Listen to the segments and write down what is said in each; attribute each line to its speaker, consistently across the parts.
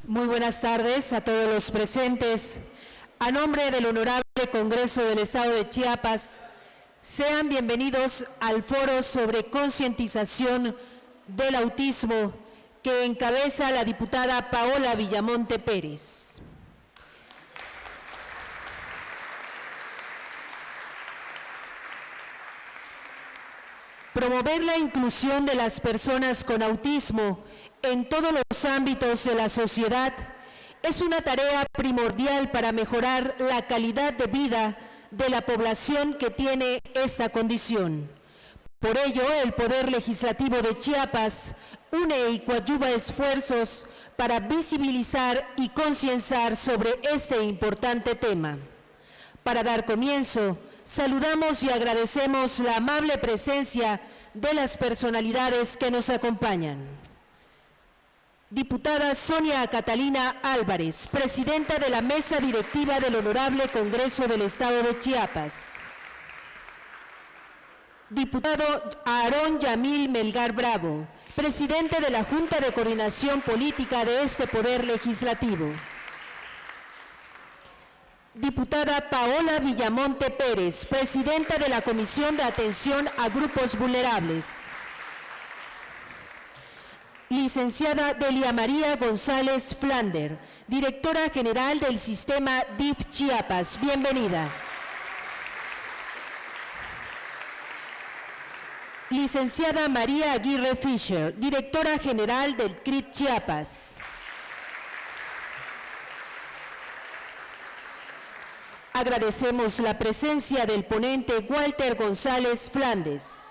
Speaker 1: Muy buenas tardes a todos los presentes. A nombre del Honorable Congreso del Estado de Chiapas, sean bienvenidos al foro sobre concientización del autismo que encabeza la diputada Paola Villamonte Pérez. Promover la inclusión de las personas con autismo en todos los ámbitos de la sociedad es una tarea primordial para mejorar la calidad de vida de la población que tiene esta condición. Por ello, el Poder Legislativo de Chiapas une y coadyuva esfuerzos para visibilizar y concienciar sobre este importante tema. Para dar comienzo, saludamos y agradecemos la amable presencia de las personalidades que nos acompañan. Diputada Sonia Catalina Álvarez, presidenta de la Mesa Directiva del Honorable Congreso del Estado de Chiapas. Diputado Aarón Yamil Melgar Bravo, presidente de la Junta de Coordinación Política de este Poder Legislativo. Diputada Paola Villamonte Pérez, presidenta de la Comisión de Atención a Grupos Vulnerables. Licenciada Delia María González Flander, directora general del Sistema DIF Chiapas. Bienvenida. Licenciada María Aguirre Fisher, directora general del CRIT Chiapas. Agradecemos la presencia del ponente Walter González Flandes.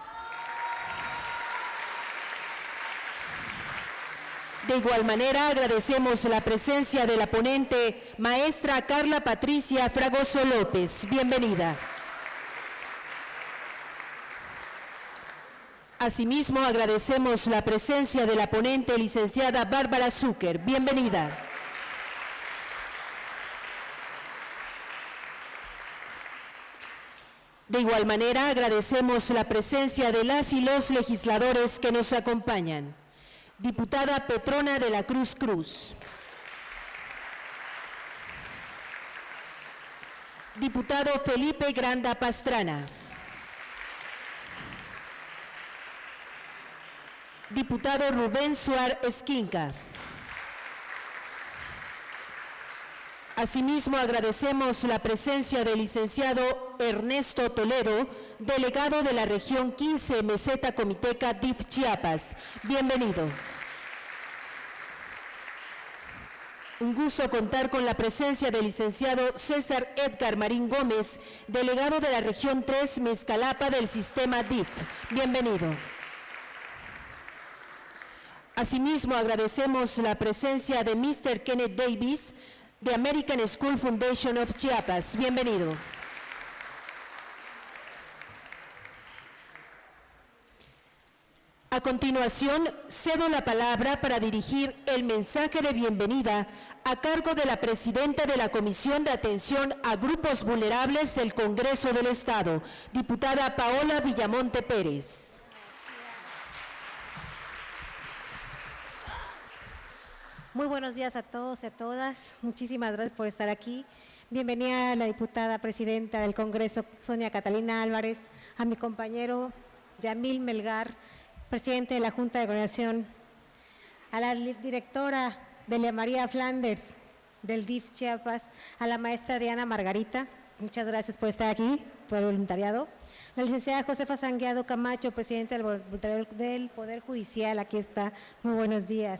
Speaker 1: De igual manera, agradecemos la presencia de la ponente maestra Carla Patricia Fragoso López. Bienvenida. Asimismo, agradecemos la presencia de la ponente licenciada Bárbara Zucker. Bienvenida. De igual manera, agradecemos la presencia de las y los legisladores que nos acompañan. Diputada Petrona de la Cruz Cruz. Diputado Felipe Granda Pastrana. Diputado Rubén Suar Esquinca. Asimismo, agradecemos la presencia del licenciado Ernesto Toledo, delegado de la región 15 Meseta Comiteca DIF Chiapas. Bienvenido. Un gusto contar con la presencia del licenciado César Edgar Marín Gómez, delegado de la región 3 Mezcalapa del sistema DIF. Bienvenido. Asimismo, agradecemos la presencia de Mr. Kenneth Davis, de American School Foundation of Chiapas. Bienvenido. A continuación, cedo la palabra para dirigir el mensaje de bienvenida a cargo de la presidenta de la Comisión de Atención a Grupos Vulnerables del Congreso del Estado, diputada Paola Villamonte Pérez.
Speaker 2: Muy buenos días a todos y a todas. Muchísimas gracias por estar aquí. Bienvenida a la diputada presidenta del Congreso, Sonia Catalina Álvarez, a mi compañero Yamil Melgar, presidente de la Junta de Coordinación, a la directora Delia María Flanders del DIF Chiapas, a la maestra Adriana Margarita, muchas gracias por estar aquí, por el voluntariado, la licenciada Josefa Sangueado Camacho, presidenta del voluntariado del Poder Judicial, aquí está, muy buenos días.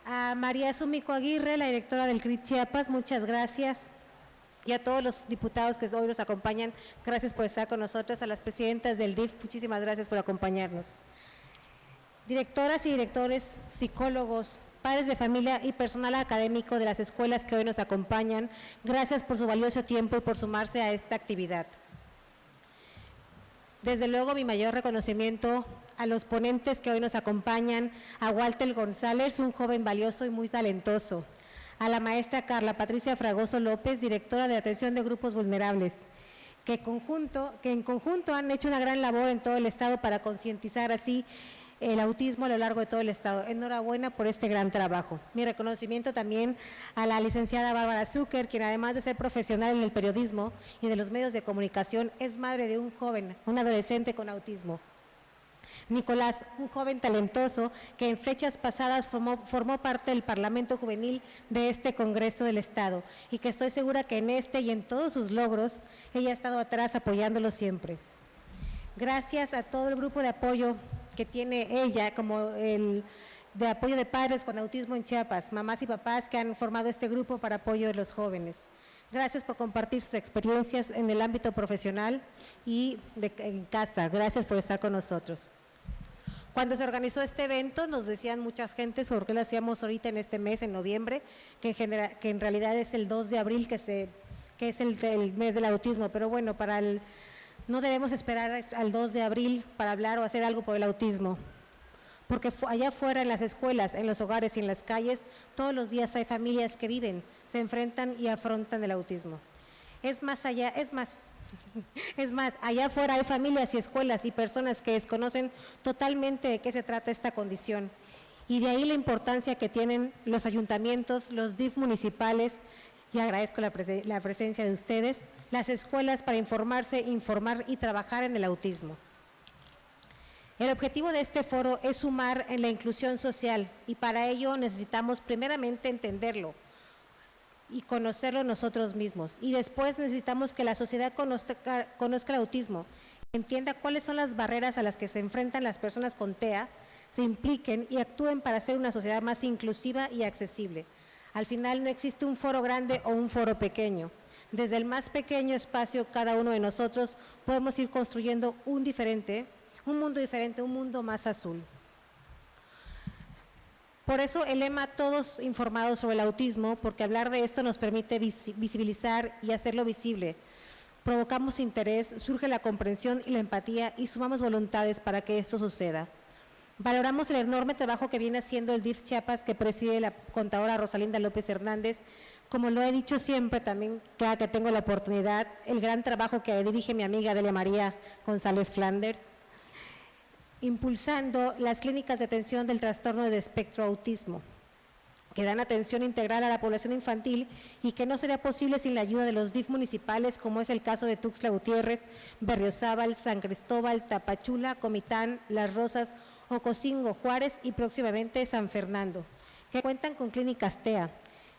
Speaker 2: A María Sumiko Aguirre, la directora del CRIT Chiapas, muchas gracias. Y a todos los diputados que hoy nos acompañan, gracias por estar con nosotros. A las presidentas del DIF, muchísimas gracias por acompañarnos. Directoras y directores, psicólogos, padres de familia y personal académico de las escuelas que hoy nos acompañan, gracias por su valioso tiempo y por sumarse a esta actividad. Desde luego, mi mayor reconocimiento a los ponentes que hoy nos acompañan, a Walter González, un joven valioso y muy talentoso, a la maestra Carla Patricia Fragoso López, directora de Atención de Grupos Vulnerables, que en conjunto han hecho una gran labor en todo el Estado para concientizar así el autismo a lo largo de todo el estado. Enhorabuena por este gran trabajo. Mi reconocimiento también a la licenciada Bárbara Zucker, quien además de ser profesional en el periodismo y de los medios de comunicación, es madre de un joven, un adolescente con autismo. Nicolás, un joven talentoso que en fechas pasadas formó parte del Parlamento Juvenil de este Congreso del Estado y que estoy segura que en este y en todos sus logros ella ha estado atrás apoyándolo siempre. Gracias a todo el grupo de apoyo que tiene ella, como el de apoyo de padres con autismo en Chiapas, mamás y papás que han formado este grupo para apoyo de los jóvenes. Gracias por compartir sus experiencias en el ámbito profesional y en casa. Gracias por estar con nosotros. Cuando se organizó este evento, nos decían muchas gentes por qué lo hacíamos ahorita en este mes, en noviembre, que en realidad es el 2 de abril, que es el mes del autismo, pero bueno, no debemos esperar al 2 de abril para hablar o hacer algo por el autismo, porque allá afuera en las escuelas, en los hogares y en las calles, todos los días hay familias que viven, se enfrentan y afrontan el autismo. Es más, allá afuera hay familias y escuelas y personas que desconocen totalmente de qué se trata esta condición. Y de ahí la importancia que tienen los ayuntamientos, los DIF municipales, y agradezco la presencia de ustedes, las escuelas para informar y trabajar en el autismo. El objetivo de este foro es sumar en la inclusión social y para ello necesitamos primeramente entenderlo y conocerlo nosotros mismos. Y después necesitamos que la sociedad conozca el autismo, entienda cuáles son las barreras a las que se enfrentan las personas con TEA, se impliquen y actúen para hacer una sociedad más inclusiva y accesible. Al final no existe un foro grande o un foro pequeño. Desde el más pequeño espacio, cada uno de nosotros podemos ir construyendo un mundo diferente, un mundo más azul. Por eso el lema Todos informados sobre el autismo, porque hablar de esto nos permite visibilizar y hacerlo visible. Provocamos interés, surge la comprensión y la empatía y sumamos voluntades para que esto suceda. Valoramos el enorme trabajo que viene haciendo el DIF Chiapas que preside la contadora Rosalinda López Hernández. Como lo he dicho siempre también, cada que tengo la oportunidad, el gran trabajo que dirige mi amiga Delia María González Flanders, impulsando las clínicas de atención del trastorno de espectro autismo, que dan atención integral a la población infantil y que no sería posible sin la ayuda de los DIF municipales, como es el caso de Tuxtla Gutiérrez, Berriozábal, San Cristóbal, Tapachula, Comitán, Las Rosas, Ocosingo, Juárez y próximamente San Fernando, que cuentan con clínicas TEA,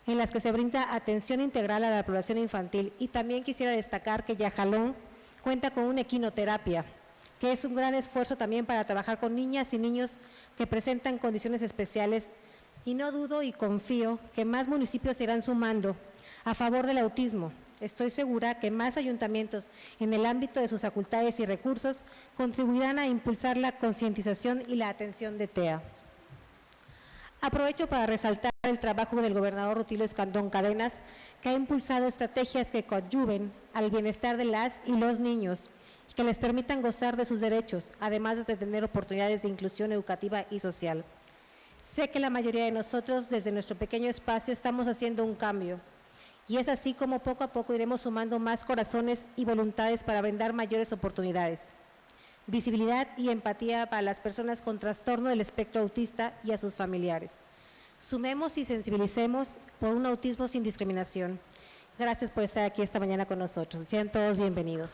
Speaker 2: en las que se brinda atención integral a la población infantil. Y también quisiera destacar que Yajalón cuenta con una equinoterapia, que es un gran esfuerzo también para trabajar con niñas y niños que presentan condiciones especiales, y no dudo y confío que más municipios se irán sumando a favor del autismo. Estoy segura que más ayuntamientos en el ámbito de sus facultades y recursos contribuirán a impulsar la concientización y la atención de TEA. Aprovecho para resaltar el trabajo del gobernador Rutilio Escandón Cadenas, que ha impulsado estrategias que coadyuven al bienestar de las y los niños, que les permitan gozar de sus derechos, además de tener oportunidades de inclusión educativa y social. Sé que la mayoría de nosotros, desde nuestro pequeño espacio, estamos haciendo un cambio, y es así como poco a poco iremos sumando más corazones y voluntades para brindar mayores oportunidades, visibilidad y empatía para las personas con trastorno del espectro autista y a sus familiares. Sumemos y sensibilicemos por un autismo sin discriminación. Gracias por estar aquí esta mañana con nosotros. Sean todos bienvenidos.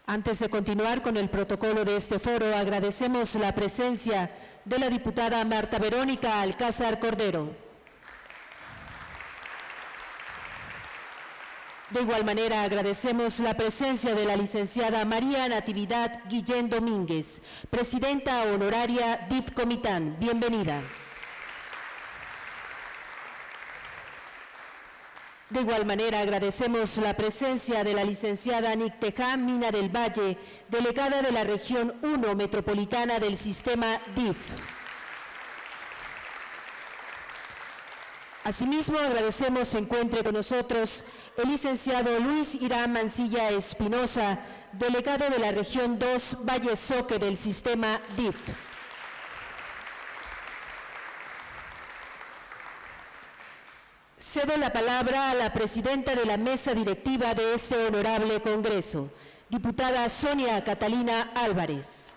Speaker 1: Antes de continuar con el protocolo de este foro, agradecemos la presencia de la diputada Marta Verónica Alcázar Cordero. De igual manera, agradecemos la presencia de la licenciada María Natividad Guillén Domínguez, presidenta honoraria DIF Comitán. Bienvenida. De igual manera, agradecemos la presencia de la licenciada Nicteja Mina del Valle, delegada de la Región 1 Metropolitana del Sistema DIF. Asimismo, agradecemos se encuentre con nosotros el licenciado Luis Irán Mancilla Espinosa, delegado de la Región 2 Valle Soque del Sistema DIF. Cedo la palabra a la presidenta de la mesa directiva de este honorable Congreso, diputada Sonia Catalina Álvarez.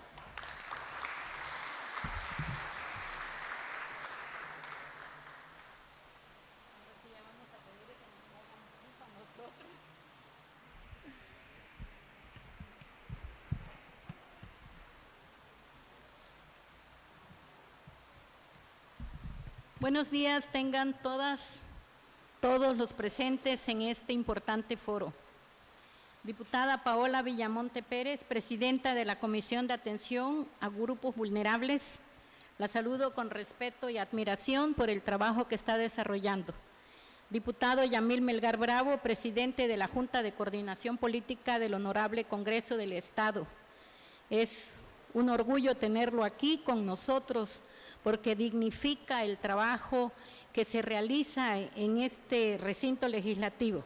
Speaker 3: Buenos días tengan todos los presentes en este importante foro. Diputada Paola Villamonte Pérez, presidenta de la Comisión de Atención a Grupos Vulnerables, la saludo con respeto y admiración por el trabajo que está desarrollando. Diputado Yamil Melgar Bravo, presidente de la Junta de Coordinación Política del Honorable Congreso del Estado. Es un orgullo tenerlo aquí con nosotros, porque dignifica el trabajo que se realiza en este recinto legislativo.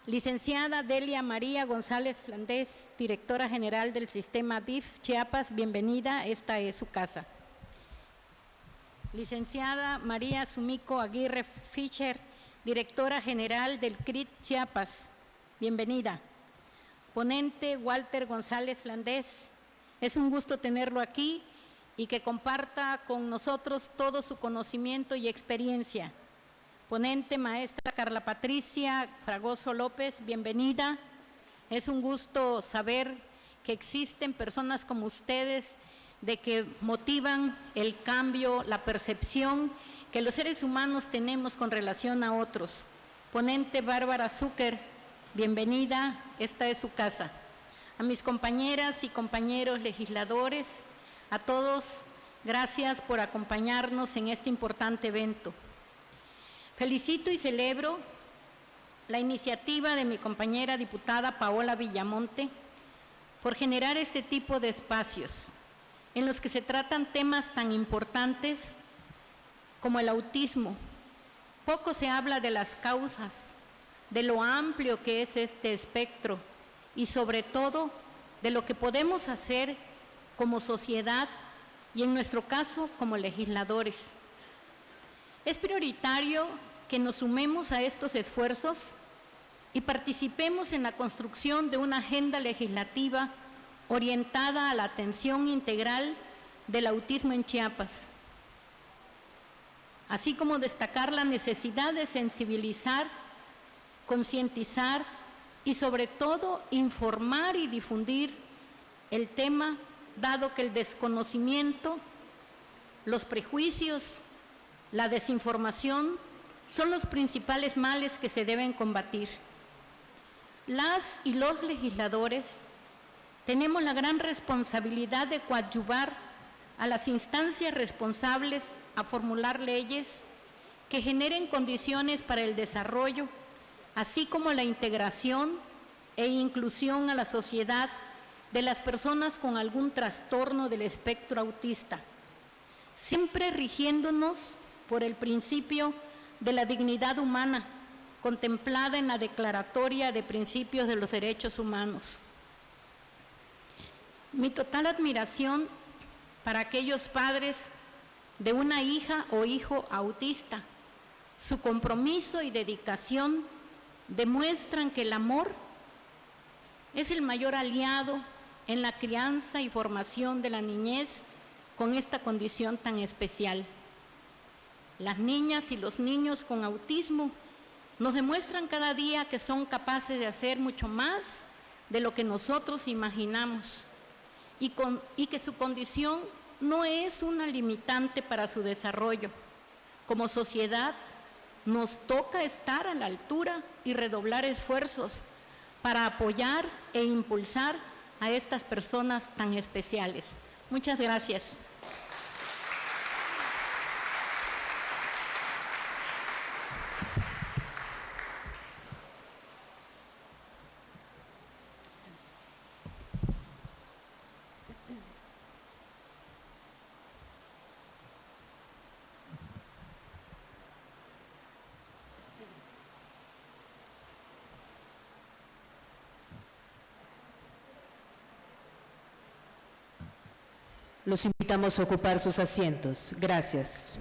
Speaker 3: Licenciada Delia María González Flandés, directora general del sistema DIF Chiapas, bienvenida, esta es su casa. Licenciada María Sumiko Aguirre Fischer, directora general del CRIT Chiapas, bienvenida. Ponente Walter González Flandés, es un gusto tenerlo aquí y que comparta con nosotros todo su conocimiento y experiencia. Ponente maestra Carla Patricia Fragoso López, bienvenida. Es un gusto saber que existen personas como ustedes de que motivan el cambio, la percepción que los seres humanos tenemos con relación a otros. Ponente Bárbara Zucker, bienvenida, esta es su casa. A mis compañeras y compañeros legisladores, a todos, gracias por acompañarnos en este importante evento. Felicito y celebro la iniciativa de mi compañera diputada Paola Villamonte por generar este tipo de espacios en los que se tratan temas tan importantes como el autismo. Poco se habla de las causas, de lo amplio que es este espectro y sobre todo de lo que podemos hacer como sociedad y en nuestro caso como legisladores. Es prioritario que nos sumemos a estos esfuerzos y participemos en la construcción de una agenda legislativa orientada a la atención integral del autismo en Chiapas, así como destacar la necesidad de sensibilizar, concientizar y sobre todo informar y difundir el tema, dado que el desconocimiento, los prejuicios, la desinformación son los principales males que se deben combatir. Las y los legisladores tenemos la gran responsabilidad de coadyuvar a las instancias responsables a formular leyes que generen condiciones para el desarrollo, así como la integración e inclusión a la sociedad de las personas con algún trastorno del espectro autista, siempre rigiéndonos por el principio de la dignidad humana contemplada en la Declaratoria de Principios de los Derechos Humanos. Mi total admiración para aquellos padres de una hija o hijo autista. Su compromiso y dedicación demuestran que el amor es el mayor aliado en la crianza y formación de la niñez con esta condición tan especial. Las niñas y los niños con autismo nos demuestran cada día que son capaces de hacer mucho más de lo que nosotros imaginamos y que su condición no es una limitante para su desarrollo. Como sociedad nos toca estar a la altura y redoblar esfuerzos para apoyar e impulsar a estas personas tan especiales. Muchas gracias.
Speaker 1: Los invitamos a ocupar sus asientos. Gracias.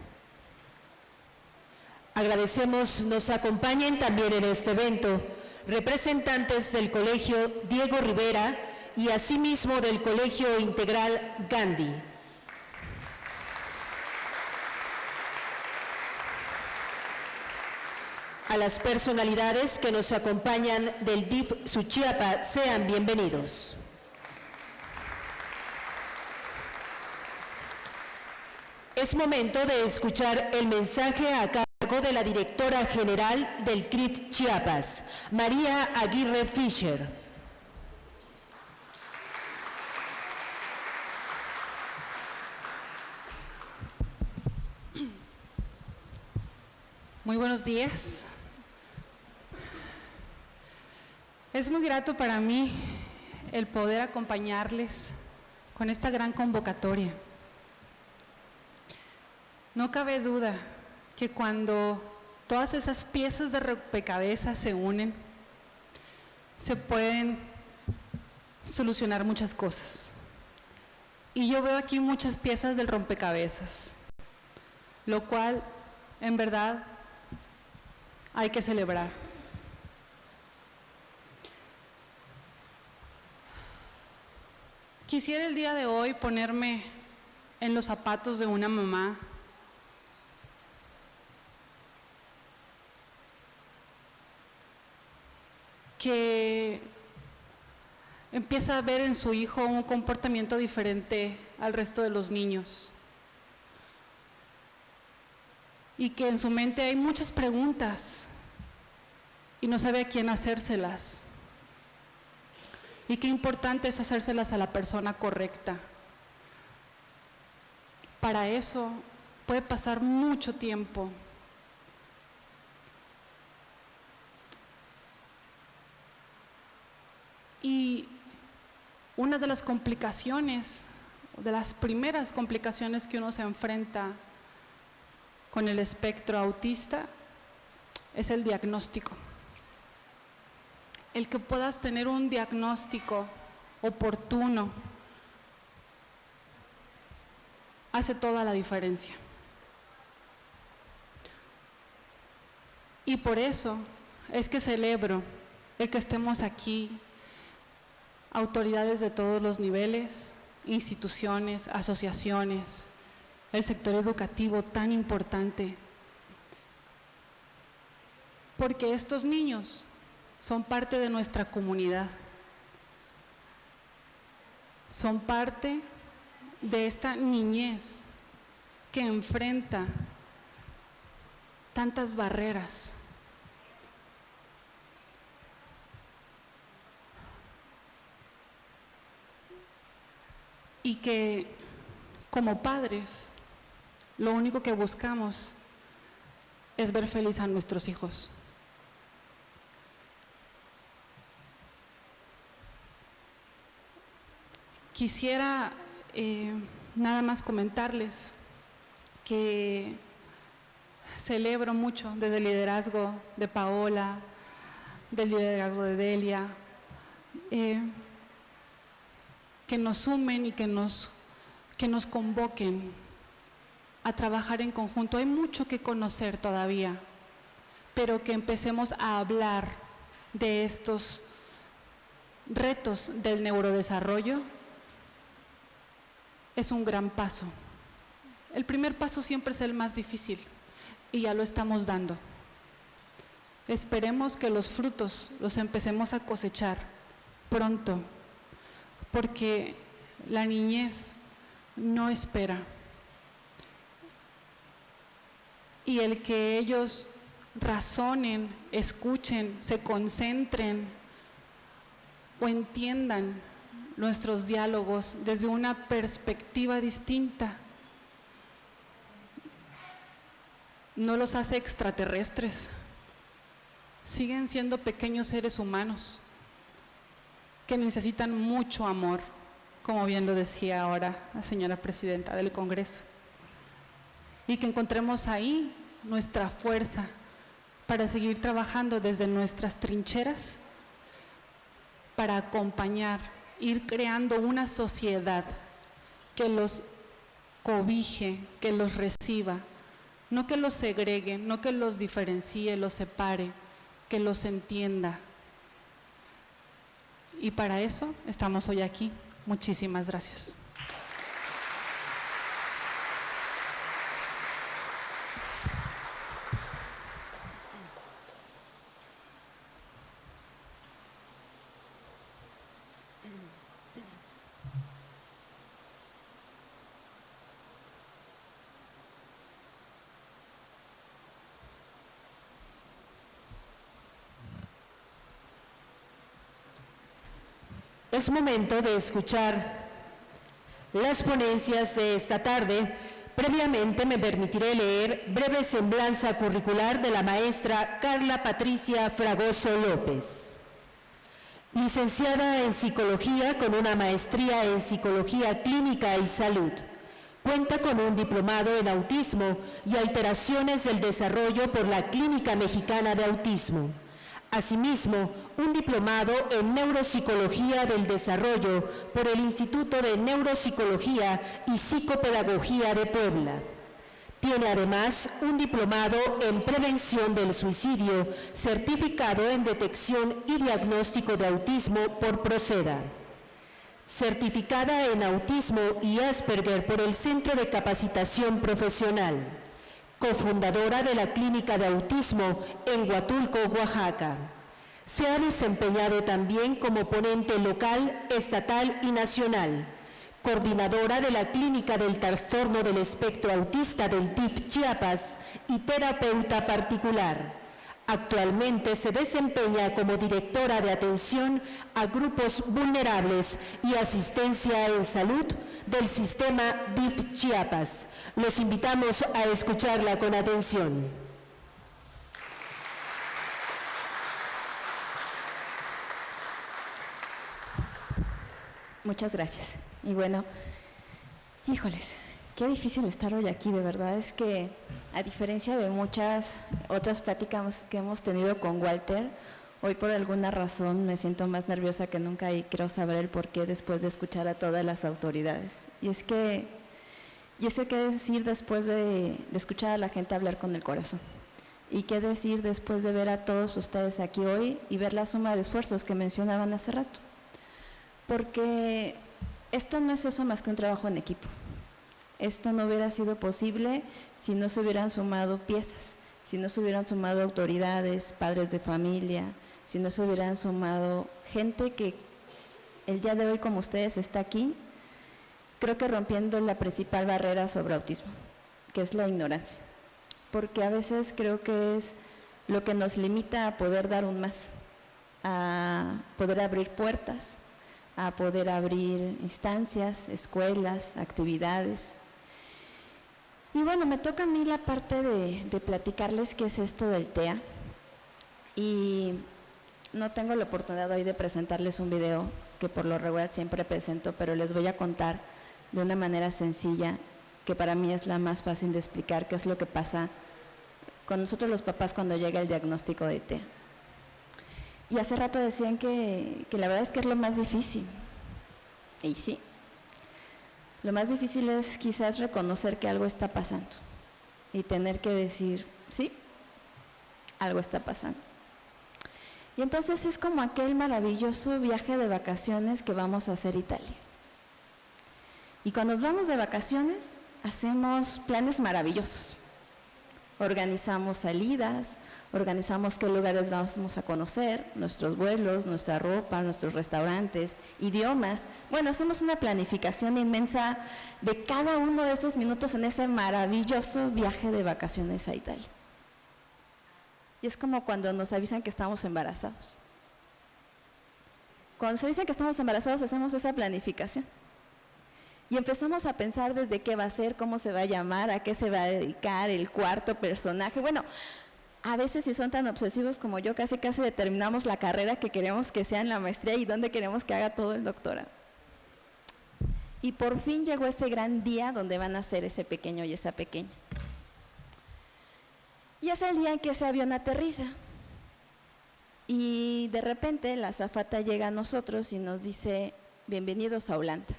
Speaker 1: Agradecemos nos acompañen también en este evento representantes del Colegio Diego Rivera y asimismo del Colegio Integral Gandhi. A las personalidades que nos acompañan del DIF Suchiapa, sean bienvenidos. Es momento de escuchar el mensaje a cargo de la directora general del CRIT Chiapas, María Aguirre Fischer.
Speaker 4: Muy buenos días. Es muy grato para mí el poder acompañarles con esta gran convocatoria. No cabe duda que cuando todas esas piezas de rompecabezas se unen, se pueden solucionar muchas cosas. Y yo veo aquí muchas piezas del rompecabezas, lo cual, en verdad, hay que celebrar. Quisiera el día de hoy ponerme en los zapatos de una mamá que empieza a ver en su hijo un comportamiento diferente al resto de los niños y que en su mente hay muchas preguntas y no sabe a quién hacérselas, y qué importante es hacérselas a la persona correcta. Para eso puede pasar mucho tiempo. Y una de las complicaciones, de las primeras complicaciones que uno se enfrenta con el espectro autista, es el diagnóstico. El que puedas tener un diagnóstico oportuno hace toda la diferencia. Y por eso es que celebro el que estemos aquí, autoridades de todos los niveles, instituciones, asociaciones, el sector educativo tan importante, porque estos niños son parte de nuestra comunidad, son parte de esta niñez que enfrenta tantas barreras. Y que como padres lo único que buscamos es ver feliz a nuestros hijos. Quisiera nada más comentarles que celebro mucho desde el liderazgo de Paola, del liderazgo de Delia, que nos sumen y que nos convoquen a trabajar en conjunto. Hay mucho que conocer todavía, pero que empecemos a hablar de estos retos del neurodesarrollo es un gran paso. El primer paso siempre es el más difícil y ya lo estamos dando. Esperemos que los frutos los empecemos a cosechar pronto, porque la niñez no espera. Y el que ellos razonen, escuchen, se concentren o entiendan nuestros diálogos desde una perspectiva distinta no los hace extraterrestres. Siguen siendo pequeños seres humanos que necesitan mucho amor, como bien lo decía ahora la señora presidenta del Congreso, y que encontremos ahí nuestra fuerza para seguir trabajando desde nuestras trincheras, para acompañar, ir creando una sociedad que los cobije, que los reciba, no que los segregue, no que los diferencie, los separe, que los entienda. Y para eso estamos hoy aquí. Muchísimas gracias.
Speaker 1: Es momento de escuchar las ponencias de esta tarde. Previamente me permitiré leer breve semblanza curricular de la maestra Carla Patricia Fragoso López. Licenciada en Psicología con una maestría en Psicología Clínica y Salud. Cuenta con un diplomado en Autismo y Alteraciones del Desarrollo por la Clínica Mexicana de Autismo. Asimismo, un diplomado en Neuropsicología del Desarrollo por el Instituto de Neuropsicología y Psicopedagogía de Puebla. Tiene además un diplomado en Prevención del Suicidio, certificado en Detección y Diagnóstico de Autismo por Proceda. Certificada en Autismo y Asperger por el Centro de Capacitación Profesional. Cofundadora de la Clínica de Autismo en Huatulco, Oaxaca. Se ha desempeñado también como ponente local, estatal y nacional. Coordinadora de la Clínica del Trastorno del Espectro Autista del DIF Chiapas y terapeuta particular. Actualmente se desempeña como directora de atención a grupos vulnerables y asistencia en salud del sistema DIF Chiapas. Los invitamos a escucharla con atención.
Speaker 5: Muchas gracias. Y bueno, híjoles, qué difícil estar hoy aquí, de verdad. Es que, a diferencia de muchas otras pláticas que hemos tenido con Walter, hoy por alguna razón me siento más nerviosa que nunca y quiero saber el porqué después de escuchar a todas las autoridades. Y es que qué decir después de escuchar a la gente hablar con el corazón. Y qué decir después de ver a todos ustedes aquí hoy y ver la suma de esfuerzos que mencionaban hace rato. Porque esto no es eso más que un trabajo en equipo. Esto no hubiera sido posible si no se hubieran sumado piezas, si no se hubieran sumado autoridades, padres de familia, si no se hubieran sumado gente que el día de hoy, como ustedes, está aquí, creo que rompiendo la principal barrera sobre autismo, que es la ignorancia. Porque a veces creo que es lo que nos limita a poder dar un más, a poder abrir puertas, a poder abrir instancias, escuelas, actividades. Y bueno, me toca a mí la parte de platicarles qué es esto del TEA. Y no tengo la oportunidad hoy de presentarles un video que por lo regular siempre presento, pero les voy a contar de una manera sencilla, que para mí es la más fácil de explicar, qué es lo que pasa con nosotros los papás cuando llega el diagnóstico de TEA. Y hace rato decían que la verdad es que es lo más difícil. Y sí, lo más difícil es quizás reconocer que algo está pasando y tener que decir, sí, algo está pasando. Y entonces es como aquel maravilloso viaje de vacaciones que vamos a hacer a Italia. Y cuando nos vamos de vacaciones, hacemos planes maravillosos. Organizamos salidas, organizamos qué lugares vamos a conocer, nuestros vuelos, nuestra ropa, nuestros restaurantes, idiomas. Bueno, hacemos una planificación inmensa de cada uno de esos minutos en ese maravilloso viaje de vacaciones a Italia. Y es como cuando nos avisan que estamos embarazados. Cuando nos avisan que estamos embarazados, hacemos esa planificación. Y empezamos a pensar desde qué va a ser, cómo se va a llamar, a qué se va a dedicar, el cuarto personaje. Bueno, a veces si son tan obsesivos como yo, casi determinamos la carrera que queremos que sea en la maestría y dónde queremos que haga todo el doctorado. Y por fin llegó ese gran día donde van a ser ese pequeño y esa pequeña. Y es el día en que ese avión aterriza. Y de repente la azafata llega a nosotros y nos dice, bienvenidos a Holanda.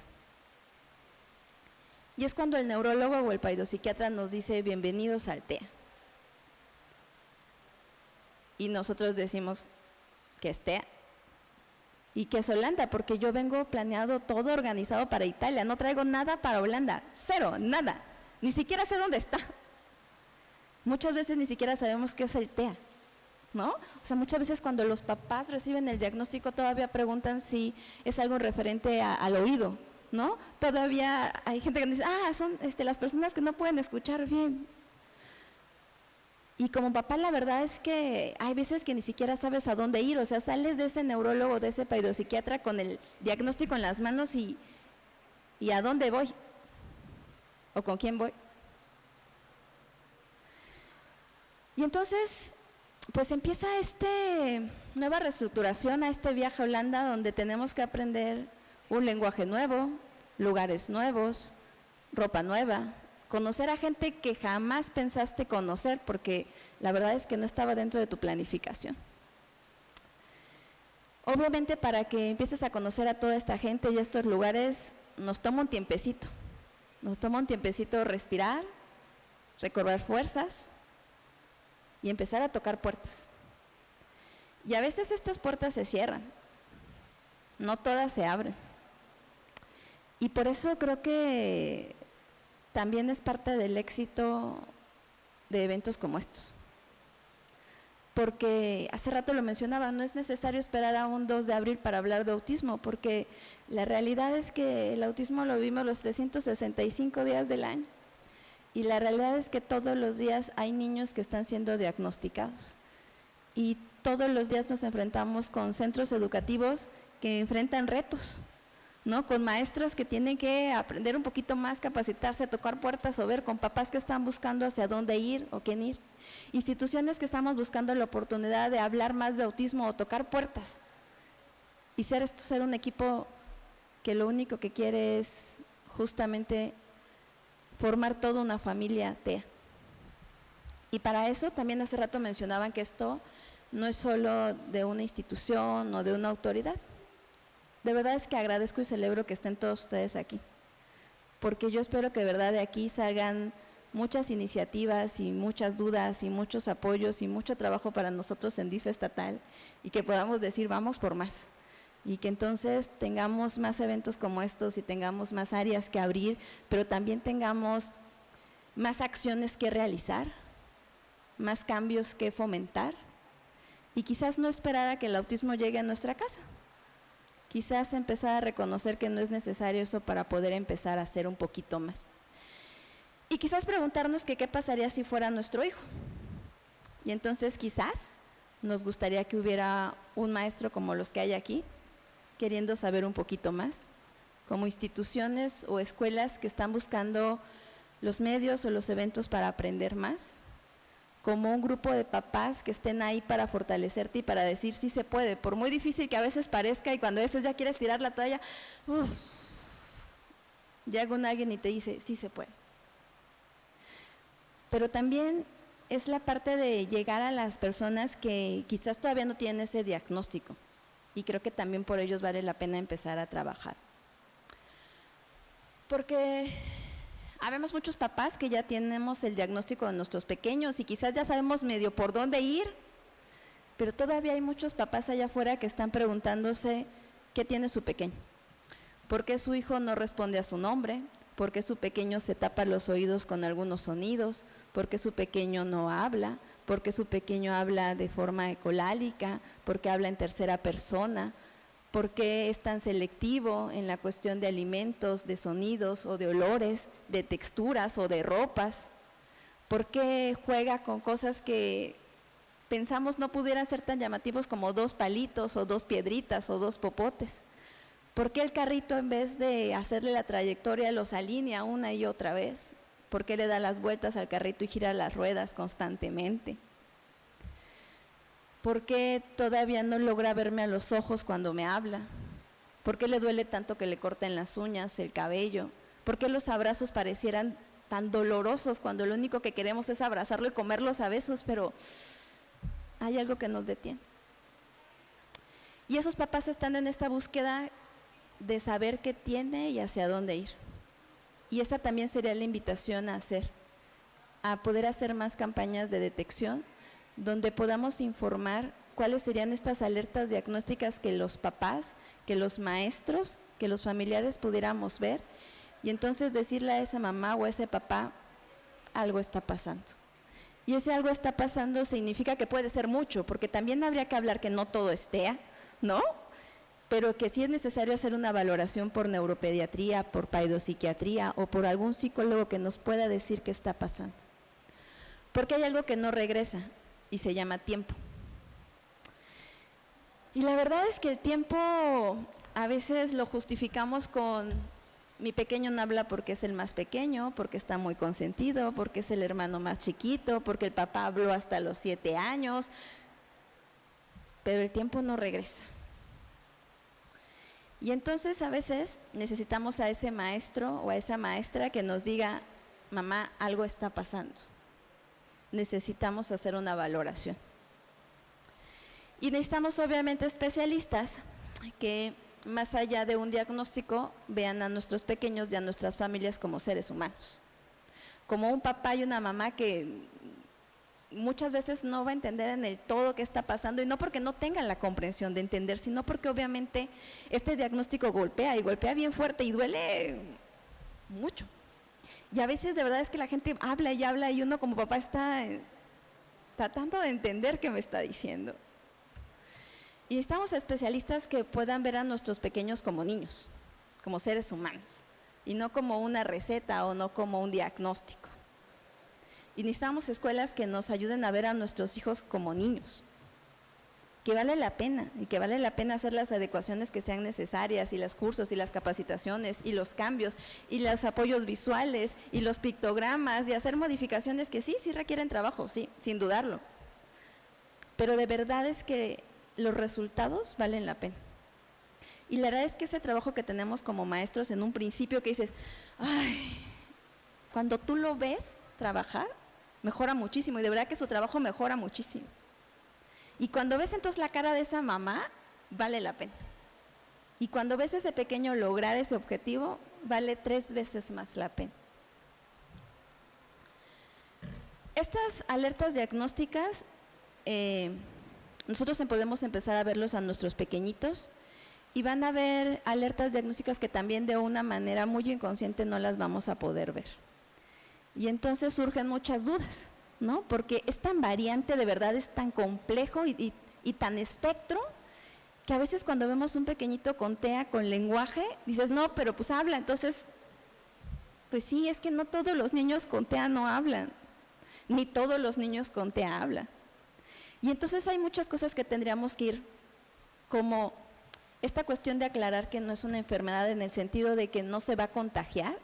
Speaker 5: Y es cuando el neurólogo o el pseudopsiquiatra nos dice, bienvenidos al TEA. Y nosotros decimos, ¿qué es TEA? ¿Y qué es Holanda? Porque yo vengo planeado todo organizado para Italia, no traigo nada para Holanda, cero, nada, ni siquiera sé dónde está. Muchas veces ni siquiera sabemos qué es el TEA, ¿no? O sea, muchas veces cuando los papás reciben el diagnóstico todavía preguntan si es algo referente al oído, ¿no? Todavía hay gente que dice, son las personas que no pueden escuchar bien. Y como papá, la verdad es que hay veces que ni siquiera sabes a dónde ir, o sea, sales de ese neurólogo, de ese pseudopsiquiatra con el diagnóstico en las manos y ¿a dónde voy? ¿O con quién voy? Y entonces, pues empieza esta nueva reestructuración, a este viaje a Holanda, donde tenemos que aprender un lenguaje nuevo, lugares nuevos, ropa nueva, conocer a gente que jamás pensaste conocer, porque la verdad es que no estaba dentro de tu planificación. Obviamente, para que empieces a conocer a toda esta gente y estos lugares, nos toma un tiempecito. Nos toma un tiempecito respirar, recobrar fuerzas y empezar a tocar puertas. Y a veces estas puertas se cierran, no todas se abren. Y por eso creo que también es parte del éxito de eventos como estos. Porque hace rato lo mencionaba, no es necesario esperar a un 2 de abril para hablar de autismo, porque la realidad es que el autismo lo vivimos los 365 días del año. Y la realidad es que todos los días hay niños que están siendo diagnosticados. Y todos los días nos enfrentamos con centros educativos que enfrentan retos, ¿no? Con maestros que tienen que aprender un poquito más, capacitarse, tocar puertas o ver, con papás que están buscando hacia dónde ir o quién ir. Instituciones que estamos buscando la oportunidad de hablar más de autismo o tocar puertas. Y ser un equipo que lo único que quiere es justamente formar toda una familia TEA. Y para eso también hace rato mencionaban que esto no es solo de una institución o de una autoridad. De verdad es que agradezco y celebro que estén todos ustedes aquí, porque yo espero que de verdad de aquí salgan muchas iniciativas y muchas dudas y muchos apoyos y mucho trabajo para nosotros en DIF estatal, y que podamos decir vamos por más, y que entonces tengamos más eventos como estos y tengamos más áreas que abrir, pero también tengamos más acciones que realizar, más cambios que fomentar, y quizás no esperar a que el autismo llegue a nuestra casa. Quizás empezar a reconocer que no es necesario eso para poder empezar a hacer un poquito más. Y quizás preguntarnos que qué pasaría si fuera nuestro hijo. Y entonces quizás nos gustaría que hubiera un maestro como los que hay aquí, queriendo saber un poquito más, como instituciones o escuelas que están buscando los medios o los eventos para aprender más, como un grupo de papás que estén ahí para fortalecerte y para decir sí se puede, por muy difícil que a veces parezca, y cuando a veces ya quieres tirar la toalla, llega alguien y te dice sí se puede. Pero también es la parte de llegar a las personas que quizás todavía no tienen ese diagnóstico, y creo que también por ellos vale la pena empezar a trabajar. Porque habemos muchos papás que ya tenemos el diagnóstico de nuestros pequeños y quizás ya sabemos medio por dónde ir, pero todavía hay muchos papás allá afuera que están preguntándose qué tiene su pequeño, por qué su hijo no responde a su nombre, por qué su pequeño se tapa los oídos con algunos sonidos, por qué su pequeño no habla, por qué su pequeño habla de forma ecolálica, por qué habla en tercera persona, por qué es tan selectivo en la cuestión de alimentos, de sonidos o de olores, de texturas o de ropas, por qué juega con cosas que pensamos no pudieran ser tan llamativos como 2 palitos o 2 piedritas o 2 popotes. ¿Por qué el carrito, en vez de hacerle la trayectoria, los alinea una y otra vez? ¿Por qué le da las vueltas al carrito y gira las ruedas constantemente? ¿Por qué todavía no logra verme a los ojos cuando me habla? ¿Por qué le duele tanto que le corten las uñas, el cabello? ¿Por qué los abrazos parecieran tan dolorosos cuando lo único que queremos es abrazarlo y comerlos a besos, pero hay algo que nos detiene? Y esos papás están en esta búsqueda de saber qué tiene y hacia dónde ir. Y esa también sería la invitación a poder hacer más campañas de detección, donde podamos informar cuáles serían estas alertas diagnósticas que los papás, que los maestros, que los familiares pudiéramos ver, y entonces decirle a esa mamá o a ese papá, algo está pasando. Y ese algo está pasando significa que puede ser mucho, porque también habría que hablar que no todo es TEA, ¿no? Pero que sí es necesario hacer una valoración por neuropediatría, por paidopsiquiatría o por algún psicólogo que nos pueda decir qué está pasando. Porque hay algo que no regresa y se llama tiempo. Y la verdad es que el tiempo a veces lo justificamos con mi pequeño no habla porque es el más pequeño, porque está muy consentido, porque es el hermano más chiquito, porque el papá habló hasta los 7 años, pero el tiempo no regresa. Y entonces a veces necesitamos a ese maestro o a esa maestra que nos diga, mamá, algo está pasando. Necesitamos hacer una valoración. Y necesitamos obviamente especialistas que más allá de un diagnóstico vean a nuestros pequeños y a nuestras familias como seres humanos. Como un papá y una mamá que muchas veces no va a entender en el todo qué está pasando, y no porque no tengan la comprensión de entender, sino porque obviamente este diagnóstico golpea y golpea bien fuerte y duele mucho. Y a veces de verdad es que la gente habla y uno como papá está tratando de entender qué me está diciendo. Y necesitamos especialistas que puedan ver a nuestros pequeños como niños, como seres humanos, y no como una receta o no como un diagnóstico. Y necesitamos escuelas que nos ayuden a ver a nuestros hijos como niños, que vale la pena, y que vale la pena hacer las adecuaciones que sean necesarias, y los cursos, y las capacitaciones, y los cambios, y los apoyos visuales, y los pictogramas, y hacer modificaciones que sí requieren trabajo, sí, sin dudarlo. Pero de verdad es que los resultados valen la pena. Y la verdad es que ese trabajo que tenemos como maestros en un principio que dices, ay, cuando tú lo ves trabajar, mejora muchísimo, y de verdad que su trabajo mejora muchísimo. Y cuando ves entonces la cara de esa mamá, vale la pena. Y cuando ves a ese pequeño lograr ese objetivo, vale 3 veces más la pena. Estas alertas diagnósticas, nosotros podemos empezar a verlos a nuestros pequeñitos, y van a haber alertas diagnósticas que también de una manera muy inconsciente no las vamos a poder ver. Y entonces surgen muchas dudas, ¿no? Porque es tan variante, de verdad es tan complejo y tan espectro, que a veces cuando vemos un pequeñito con TEA, con lenguaje, dices, no, pero pues habla. Entonces, pues sí, es que no todos los niños con TEA no hablan, ni todos los niños con TEA hablan. Y entonces hay muchas cosas que tendríamos que ir, como esta cuestión de aclarar que no es una enfermedad en el sentido de que no se va a contagiar,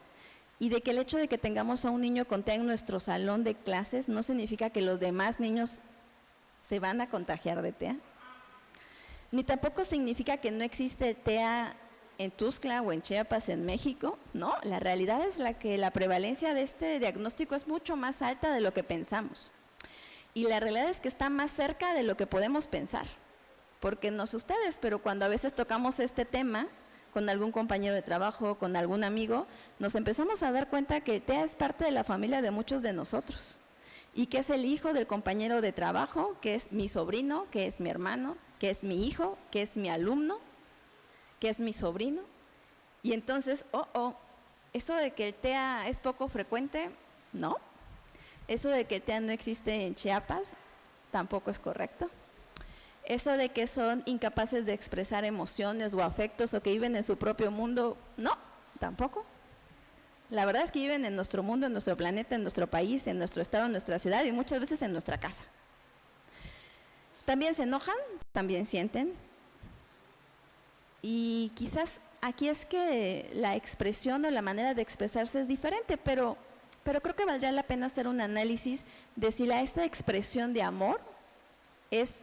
Speaker 5: y de que el hecho de que tengamos a un niño con TEA en nuestro salón de clases no significa que los demás niños se van a contagiar de TEA. Ni tampoco significa que no existe TEA en Tuxtla o en Chiapas, en México, ¿no? La realidad es que la prevalencia de este diagnóstico es mucho más alta de lo que pensamos. Y la realidad es que está más cerca de lo que podemos pensar, porque no sé ustedes, pero cuando a veces tocamos este tema con algún compañero de trabajo, con algún amigo, nos empezamos a dar cuenta que TEA es parte de la familia de muchos de nosotros, y que es el hijo del compañero de trabajo, que es mi sobrino, que es mi hermano, que es mi hijo, que es mi alumno, que es mi sobrino. Y entonces, eso de que el TEA es poco frecuente, no. Eso de que el TEA no existe en Chiapas, tampoco es correcto. Eso de que son incapaces de expresar emociones o afectos, o que viven en su propio mundo, no, tampoco. La verdad es que viven en nuestro mundo, en nuestro planeta, en nuestro país, en nuestro estado, en nuestra ciudad, y muchas veces en nuestra casa. También se enojan, también sienten. Y quizás aquí es que la expresión o la manera de expresarse es diferente, pero creo que valdría la pena hacer un análisis de si esta expresión de amor es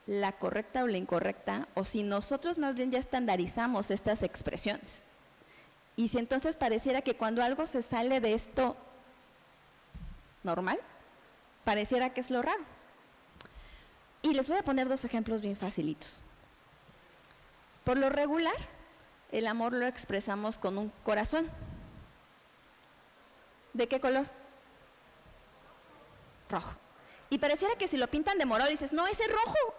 Speaker 5: la correcta o la incorrecta, o si nosotros más bien ya estandarizamos estas expresiones. Y si entonces pareciera que cuando algo se sale de esto normal, pareciera que es lo raro. Y les voy a poner 2 ejemplos bien facilitos. Por lo regular, el amor lo expresamos con un corazón. ¿De qué color? Rojo. Y pareciera que si lo pintan de morado dices, no, ese es rojo.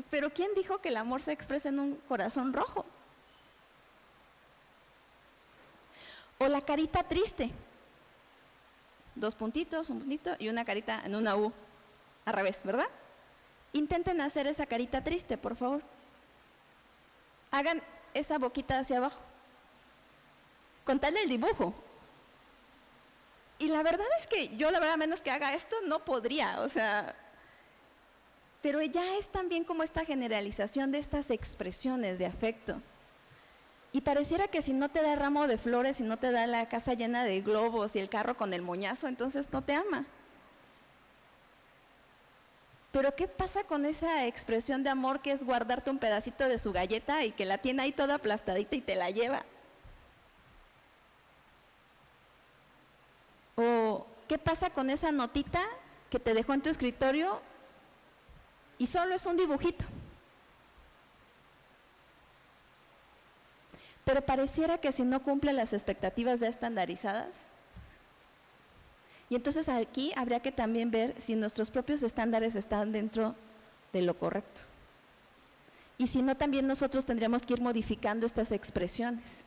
Speaker 5: Pero ¿quién dijo que el amor se expresa en un corazón rojo? O la carita triste. 2 puntitos, un puntito y una carita en una U. Al revés, ¿verdad? Intenten hacer esa carita triste, por favor. Hagan esa boquita hacia abajo. Contadle el dibujo. Y la verdad es que yo, la verdad, a menos que haga esto, no podría, o sea, pero ya es también como esta generalización de estas expresiones de afecto. Y pareciera que si no te da ramo de flores, si no te da la casa llena de globos y el carro con el moñazo, entonces no te ama. Pero ¿qué pasa con esa expresión de amor que es guardarte un pedacito de su galleta y que la tiene ahí toda aplastadita y te la lleva? ¿O qué pasa con esa notita que te dejó en tu escritorio y solo es un dibujito? Pero pareciera que si no cumple las expectativas ya estandarizadas. Y entonces aquí habría que también ver si nuestros propios estándares están dentro de lo correcto. Y si no, también nosotros tendríamos que ir modificando estas expresiones.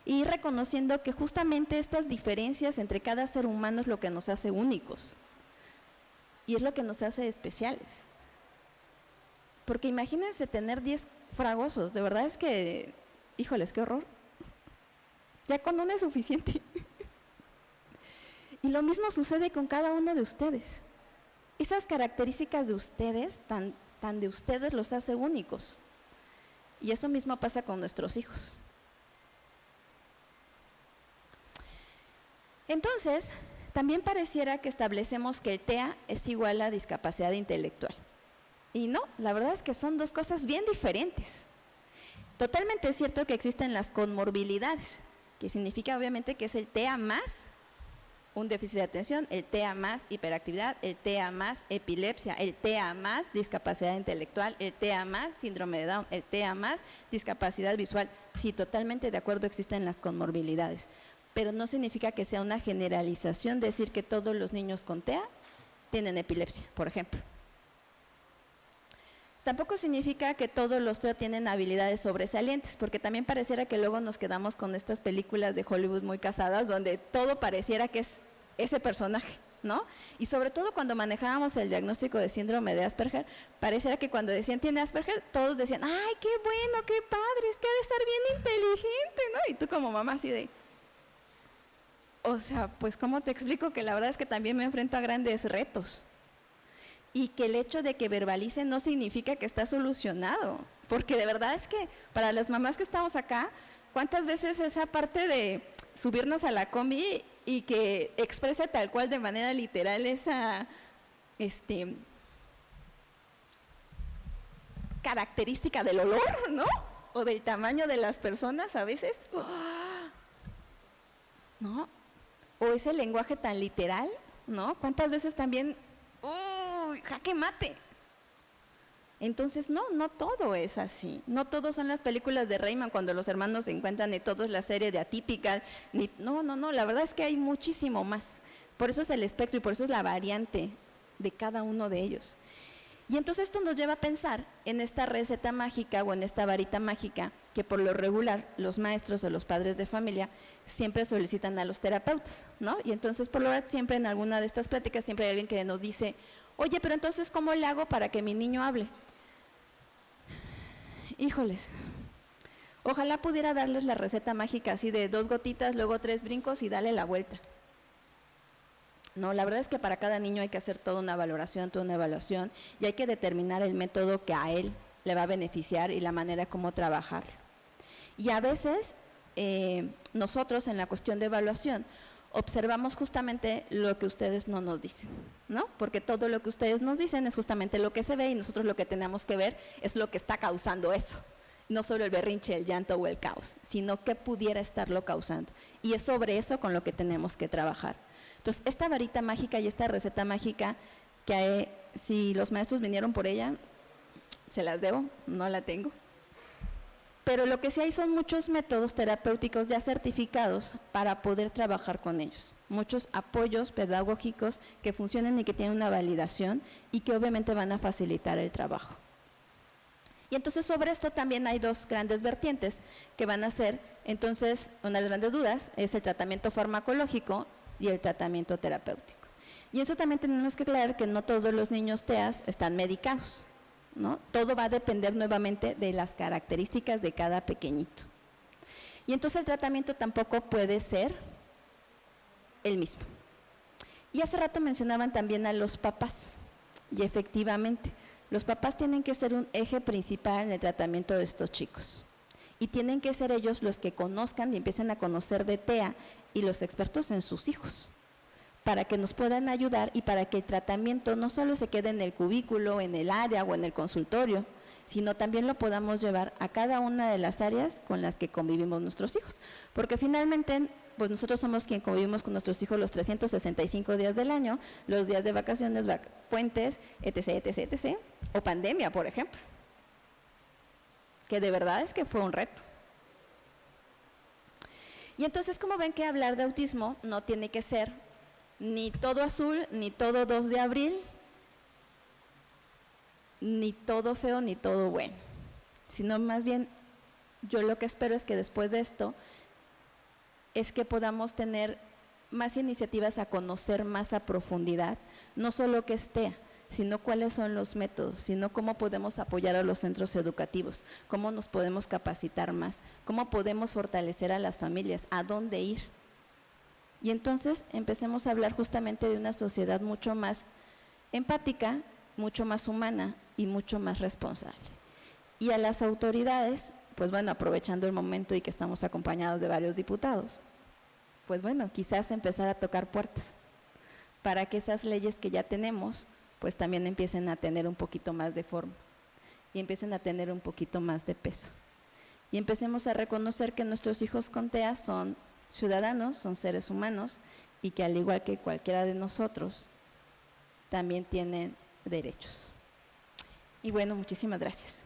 Speaker 5: Y ir reconociendo que justamente estas diferencias entre cada ser humano es lo que nos hace únicos. Y es lo que nos hace especiales. Porque imagínense tener 10 fragosos, de verdad es que, híjoles, qué horror. Ya con uno es suficiente. Y lo mismo sucede con cada uno de ustedes. Esas características de ustedes, tan de ustedes, los hace únicos. Y eso mismo pasa con nuestros hijos. Entonces, también pareciera que establecemos que el TEA es igual a discapacidad intelectual. Y no, la verdad es que son 2 cosas bien diferentes. Totalmente es cierto que existen las comorbilidades, que significa obviamente que es el TEA más un déficit de atención, el TEA más hiperactividad, el TEA más epilepsia, el TEA más discapacidad intelectual, el TEA más síndrome de Down, el TEA más discapacidad visual. Sí, totalmente de acuerdo, existen las comorbilidades, pero no significa que sea una generalización decir que todos los niños con TEA tienen epilepsia, por ejemplo. Tampoco significa que todos los TEA tienen habilidades sobresalientes, porque también pareciera que luego nos quedamos con estas películas de Hollywood muy casadas, donde todo pareciera que es ese personaje, ¿no? Y sobre todo cuando manejábamos el diagnóstico de síndrome de Asperger, pareciera que cuando decían tiene Asperger, todos decían, ¡ay, qué bueno, qué padre, es que ha de estar bien inteligente!, ¿no? Y tú como mamá así de, o sea, pues ¿cómo te explico que la verdad es que también me enfrento a grandes retos? Y que el hecho de que verbalice no significa que está solucionado, porque de verdad es que para las mamás que estamos acá, ¿cuántas veces esa parte de subirnos a la combi y que exprese tal cual de manera literal esa característica del olor, ¿no? O del tamaño de las personas a veces, ¿no? O ese lenguaje tan literal, ¿no? ¿Cuántas veces también ¡uy, jaque mate! Entonces, no todo es así. No todos son las películas de Rayman cuando los hermanos se encuentran, ni todo es la serie de Atípicas. No, la verdad es que hay muchísimo más. Por eso es el espectro y por eso es la variante de cada uno de ellos. Y entonces esto nos lleva a pensar en esta receta mágica o en esta varita mágica que por lo regular los maestros o los padres de familia siempre solicitan a los terapeutas, ¿no? Y entonces por lo general siempre en alguna de estas pláticas siempre hay alguien que nos dice, oye, pero entonces ¿cómo le hago para que mi niño hable? Híjoles, ojalá pudiera darles la receta mágica así de 2 gotitas, luego 3 brincos y darle la vuelta. No, la verdad es que para cada niño hay que hacer toda una valoración, toda una evaluación y hay que determinar el método que a él le va a beneficiar y la manera como trabajar. Y a veces nosotros en la cuestión de evaluación observamos justamente lo que ustedes no nos dicen, ¿no? Porque todo lo que ustedes nos dicen es justamente lo que se ve y nosotros lo que tenemos que ver es lo que está causando eso. No solo el berrinche, el llanto o el caos, sino qué pudiera estarlo causando. Y es sobre eso con lo que tenemos que trabajar. Entonces, esta varita mágica y esta receta mágica, que si los maestros vinieron por ella, se las debo, no la tengo. Pero lo que sí hay son muchos métodos terapéuticos ya certificados para poder trabajar con ellos. Muchos apoyos pedagógicos que funcionen y que tienen una validación y que obviamente van a facilitar el trabajo. Y entonces sobre esto también hay dos grandes vertientes que van a ser, entonces, una de las grandes dudas es el tratamiento farmacológico y el tratamiento terapéutico. Y eso también tenemos que aclarar que no todos los niños TEAs están medicados, ¿no? Todo va a depender nuevamente de las características de cada pequeñito. Y entonces el tratamiento tampoco puede ser el mismo. Y hace rato mencionaban también a los papás, y efectivamente, los papás tienen que ser un eje principal en el tratamiento de estos chicos. Y tienen que ser ellos los que conozcan y empiecen a conocer de TEA y los expertos en sus hijos, para que nos puedan ayudar y para que el tratamiento no solo se quede en el cubículo, en el área o en el consultorio, sino también lo podamos llevar a cada una de las áreas con las que convivimos nuestros hijos. Porque finalmente, pues nosotros somos quien convivimos con nuestros hijos los 365 días del año, los días de vacaciones, puentes, etc., etc., etc., o pandemia, por ejemplo, que de verdad es que fue un reto. Y entonces, como ven que hablar de autismo no tiene que ser ni todo azul, ni todo 2 de abril, ni todo feo, ni todo bueno, sino más bien yo lo que espero es que después de esto es que podamos tener más iniciativas a conocer más a profundidad, no solo qué es TEA, sino cuáles son los métodos, sino cómo podemos apoyar a los centros educativos, cómo nos podemos capacitar más, cómo podemos fortalecer a las familias, a dónde ir. Y entonces empecemos a hablar justamente de una sociedad mucho más empática, mucho más humana y mucho más responsable. Y a las autoridades, pues bueno, aprovechando el momento y que estamos acompañados de varios diputados, pues bueno, quizás empezar a tocar puertas para que esas leyes que ya tenemos, pues también empiecen a tener un poquito más de forma y empiecen a tener un poquito más de peso. Y empecemos a reconocer que nuestros hijos con TEA son ciudadanos, son seres humanos y que al igual que cualquiera de nosotros, también tienen derechos. Y bueno, muchísimas gracias.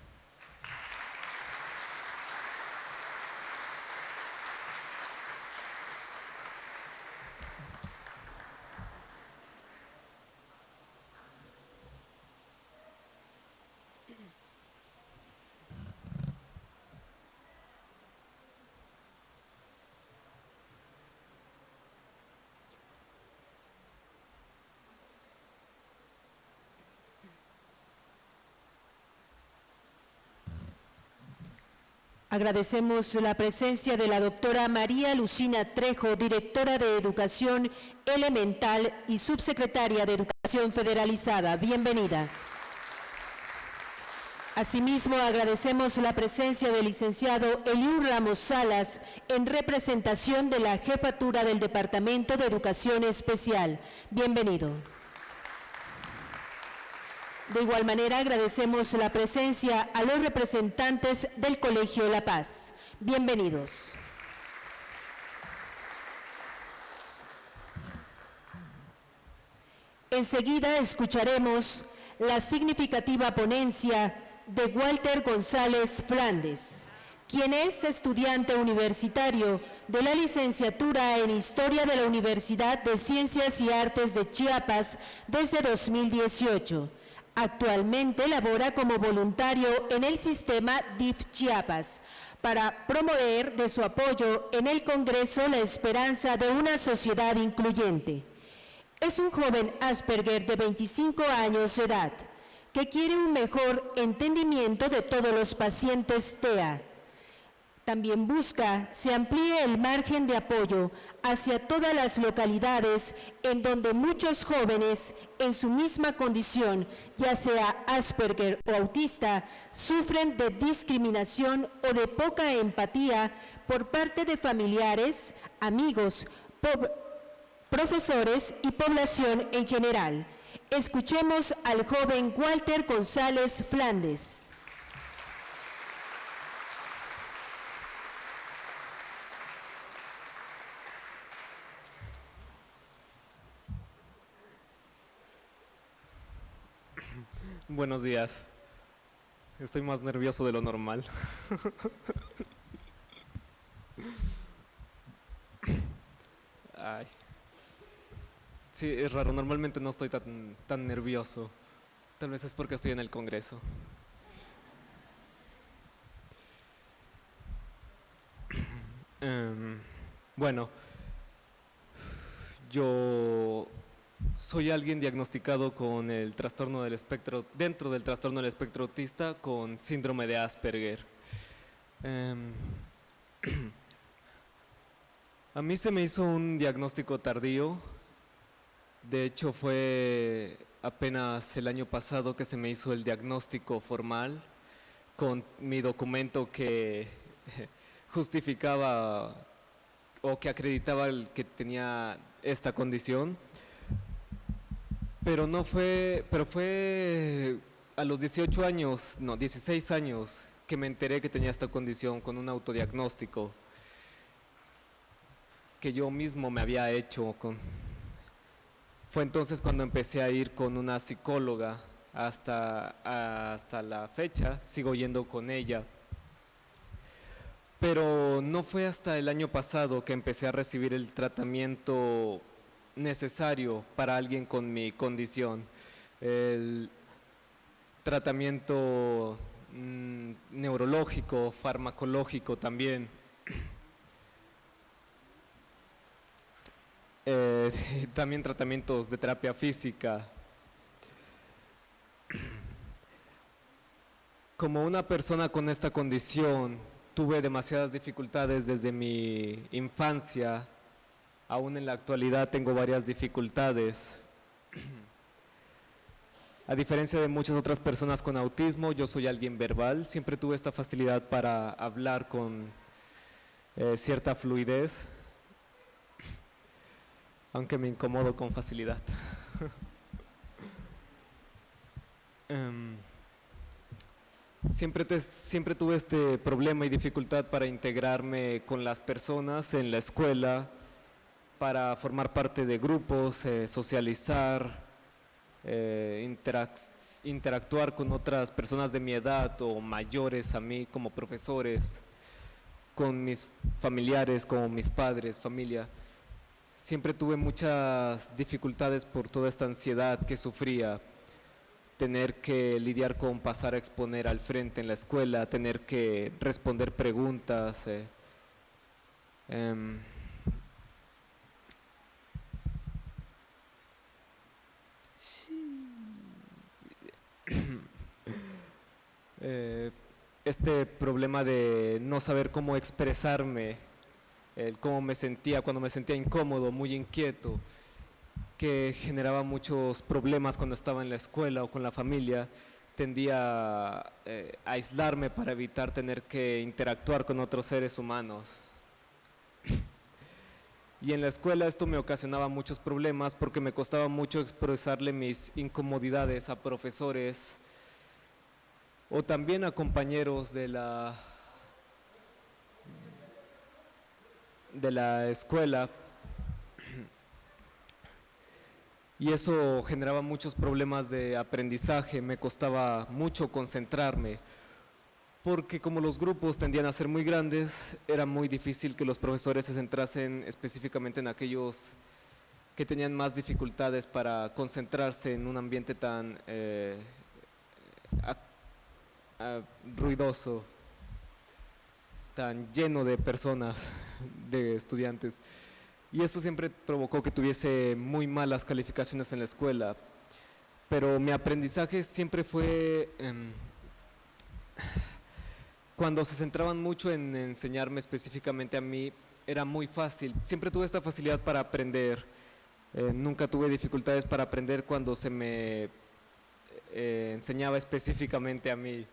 Speaker 1: Agradecemos la presencia de la doctora María Lucina Trejo, directora de Educación Elemental y subsecretaria de Educación Federalizada. Bienvenida. Asimismo, agradecemos la presencia del licenciado Eliú Ramos Salas en representación de la Jefatura del Departamento de Educación Especial. Bienvenido. De igual manera, agradecemos la presencia a los representantes del Colegio La Paz. Bienvenidos. Enseguida escucharemos la significativa ponencia de Walter González Flandes, quien es estudiante universitario de la licenciatura en Historia de la Universidad de Ciencias y Artes de Chiapas desde 2018. Actualmente labora como voluntario en el sistema DIF Chiapas para promover de su apoyo en el Congreso la esperanza de una sociedad incluyente. Es un joven Asperger de 25 años de edad que quiere un mejor entendimiento de todos los pacientes TEA. También busca se amplíe el margen de apoyo hacia todas las localidades en donde muchos jóvenes en su misma condición, ya sea Asperger o autista, sufren de discriminación o de poca empatía por parte de familiares, amigos, profesores y población en general. Escuchemos al joven Walter González Flandes.
Speaker 6: Buenos días. Estoy más nervioso de lo normal. Ay. Sí, es raro, normalmente no estoy tan nervioso. Tal vez es porque estoy en el Congreso. Bueno, yo soy alguien diagnosticado con el trastorno del espectro, dentro del trastorno del espectro autista, con síndrome de Asperger. A mí se me hizo un diagnóstico tardío. De hecho, fue apenas el año pasado que se me hizo el diagnóstico formal con mi documento que justificaba o que acreditaba que tenía esta condición. Pero fue a los 18 años, no, 16 años que me enteré que tenía esta condición con un autodiagnóstico que yo mismo me había hecho. Fue entonces cuando empecé a ir con una psicóloga. Hasta la fecha sigo yendo con ella. Pero no fue hasta el año pasado que empecé a recibir el tratamiento necesario para alguien con mi condición. El tratamiento neurológico, farmacológico también. También tratamientos de terapia física. Como una persona con esta condición, tuve demasiadas dificultades desde mi infancia. Aún en la actualidad tengo varias dificultades. A diferencia de muchas otras personas con autismo, yo soy alguien verbal. Siempre tuve esta facilidad para hablar con cierta fluidez, aunque me incomodo con facilidad. Siempre tuve este problema y dificultad para integrarme con las personas en la escuela, para formar parte de grupos, socializar, interactuar con otras personas de mi edad o mayores a mí como profesores, con mis familiares como mis padres, familia. Siempre tuve muchas dificultades por toda esta ansiedad que sufría. Tener que lidiar con pasar a exponer al frente en la escuela, tener que responder preguntas. Este problema de no saber cómo expresarme, cómo me sentía, cuando me sentía incómodo, muy inquieto, que generaba muchos problemas cuando estaba en la escuela o con la familia. Tendía a aislarme para evitar tener que interactuar con otros seres humanos. Y en la escuela esto me ocasionaba muchos problemas porque me costaba mucho expresarle mis incomodidades a profesores o también a compañeros de la escuela. Y eso generaba muchos problemas de aprendizaje, me costaba mucho concentrarme, porque como los grupos tendían a ser muy grandes, era muy difícil que los profesores se centrasen específicamente en aquellos que tenían más dificultades para concentrarse en un ambiente tan ruidoso, tan lleno de personas, de estudiantes. Y eso siempre provocó que tuviese muy malas calificaciones en la escuela. Pero mi aprendizaje siempre fue, cuando se centraban mucho en enseñarme específicamente a mí, era muy fácil. Siempre tuve esta facilidad para aprender. Nunca tuve dificultades para aprender cuando se me enseñaba específicamente a mí.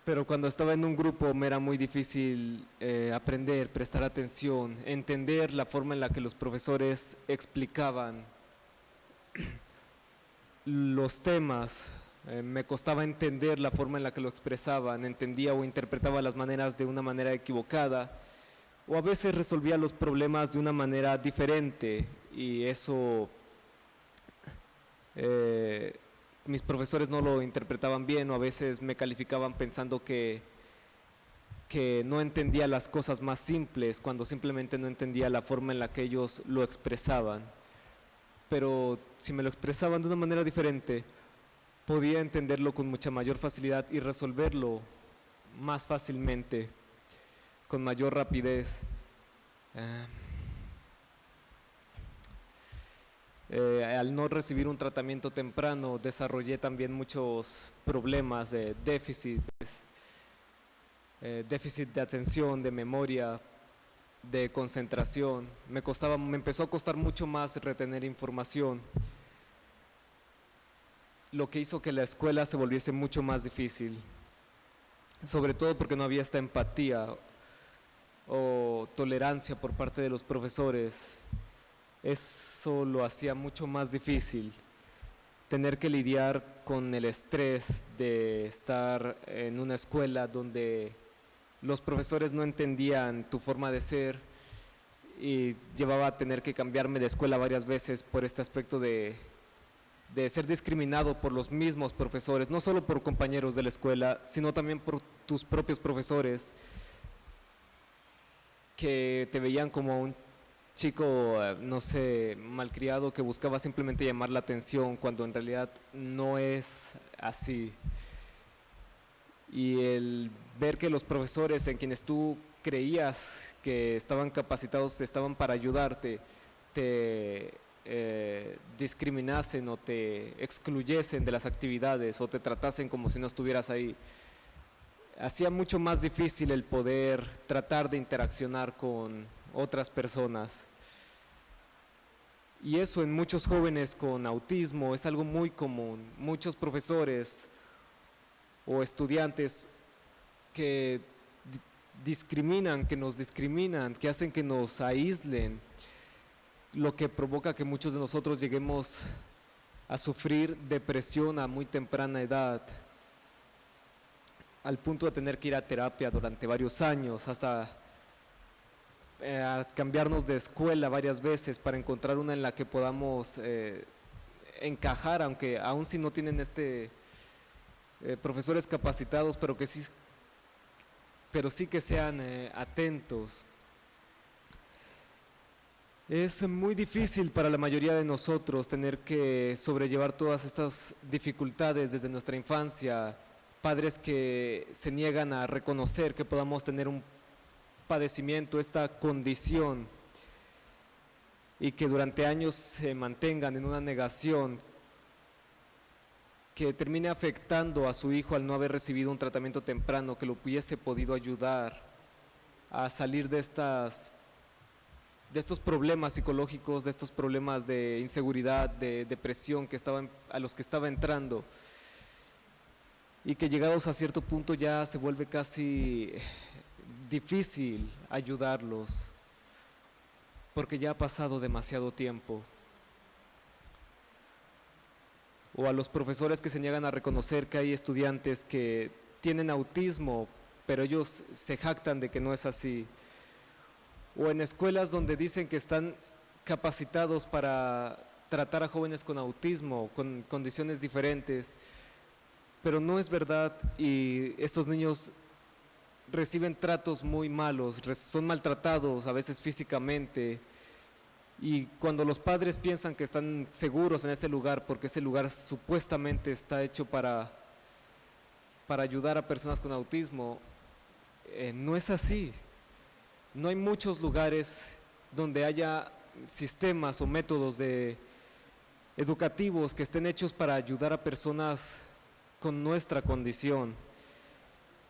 Speaker 6: Pero cuando estaba en un grupo me era muy difícil aprender, prestar atención, entender la forma en la que los profesores explicaban los temas. Me costaba entender la forma en la que lo expresaban, entendía o interpretaba las maneras de una manera equivocada, o a veces resolvía los problemas de una manera diferente, y eso mis profesores no lo interpretaban bien o a veces me calificaban pensando que no entendía las cosas más simples cuando simplemente no entendía la forma en la que ellos lo expresaban. Pero si me lo expresaban de una manera diferente, podía entenderlo con mucha mayor facilidad y resolverlo más fácilmente, con mayor rapidez. Al no recibir un tratamiento temprano, desarrollé también muchos problemas de déficit de atención, de memoria, de concentración. Me empezó a costar mucho más retener información, lo que hizo que la escuela se volviese mucho más difícil, sobre todo porque no había esta empatía o tolerancia por parte de los profesores. Eso lo hacía mucho más difícil, tener que lidiar con el estrés de estar en una escuela donde los profesores no entendían tu forma de ser y llevaba a tener que cambiarme de escuela varias veces por este aspecto de ser discriminado por los mismos profesores, no solo por compañeros de la escuela, sino también por tus propios profesores que te veían como un chico, no sé, malcriado que buscaba simplemente llamar la atención cuando en realidad no es así. Y el ver que los profesores en quienes tú creías que estaban capacitados, estaban para ayudarte, te discriminasen o te excluyesen de las actividades o te tratasen como si no estuvieras ahí, hacía mucho más difícil el poder tratar de interaccionar con otras personas. Y eso en muchos jóvenes con autismo es algo muy común. Muchos profesores o estudiantes que discriminan, que nos discriminan, que hacen que nos aíslen, lo que provoca que muchos de nosotros lleguemos a sufrir depresión a muy temprana edad, al punto de tener que ir a terapia durante varios años, hasta a cambiarnos de escuela varias veces para encontrar una en la que podamos encajar, aunque aún si no tienen profesores capacitados, pero sí que sean atentos. Es muy difícil para la mayoría de nosotros tener que sobrellevar todas estas dificultades desde nuestra infancia, padres que se niegan a reconocer que podamos tener un padecimiento, esta condición, y que durante años se mantengan en una negación que termine afectando a su hijo al no haber recibido un tratamiento temprano que lo hubiese podido ayudar a salir de estos problemas psicológicos, de estos problemas de inseguridad, de depresión a los que estaba entrando, y que llegados a cierto punto ya se vuelve casi difícil ayudarlos porque ya ha pasado demasiado tiempo. O a los profesores que se niegan a reconocer que hay estudiantes que tienen autismo, pero ellos se jactan de que no es así. O en escuelas donde dicen que están capacitados para tratar a jóvenes con autismo, con condiciones diferentes, pero no es verdad, y estos niños reciben tratos muy malos, son maltratados a veces físicamente, y cuando los padres piensan que están seguros en ese lugar, porque ese lugar supuestamente está hecho para ayudar a personas con autismo, no es así. No hay muchos lugares donde haya sistemas o métodos educativos que estén hechos para ayudar a personas con nuestra condición,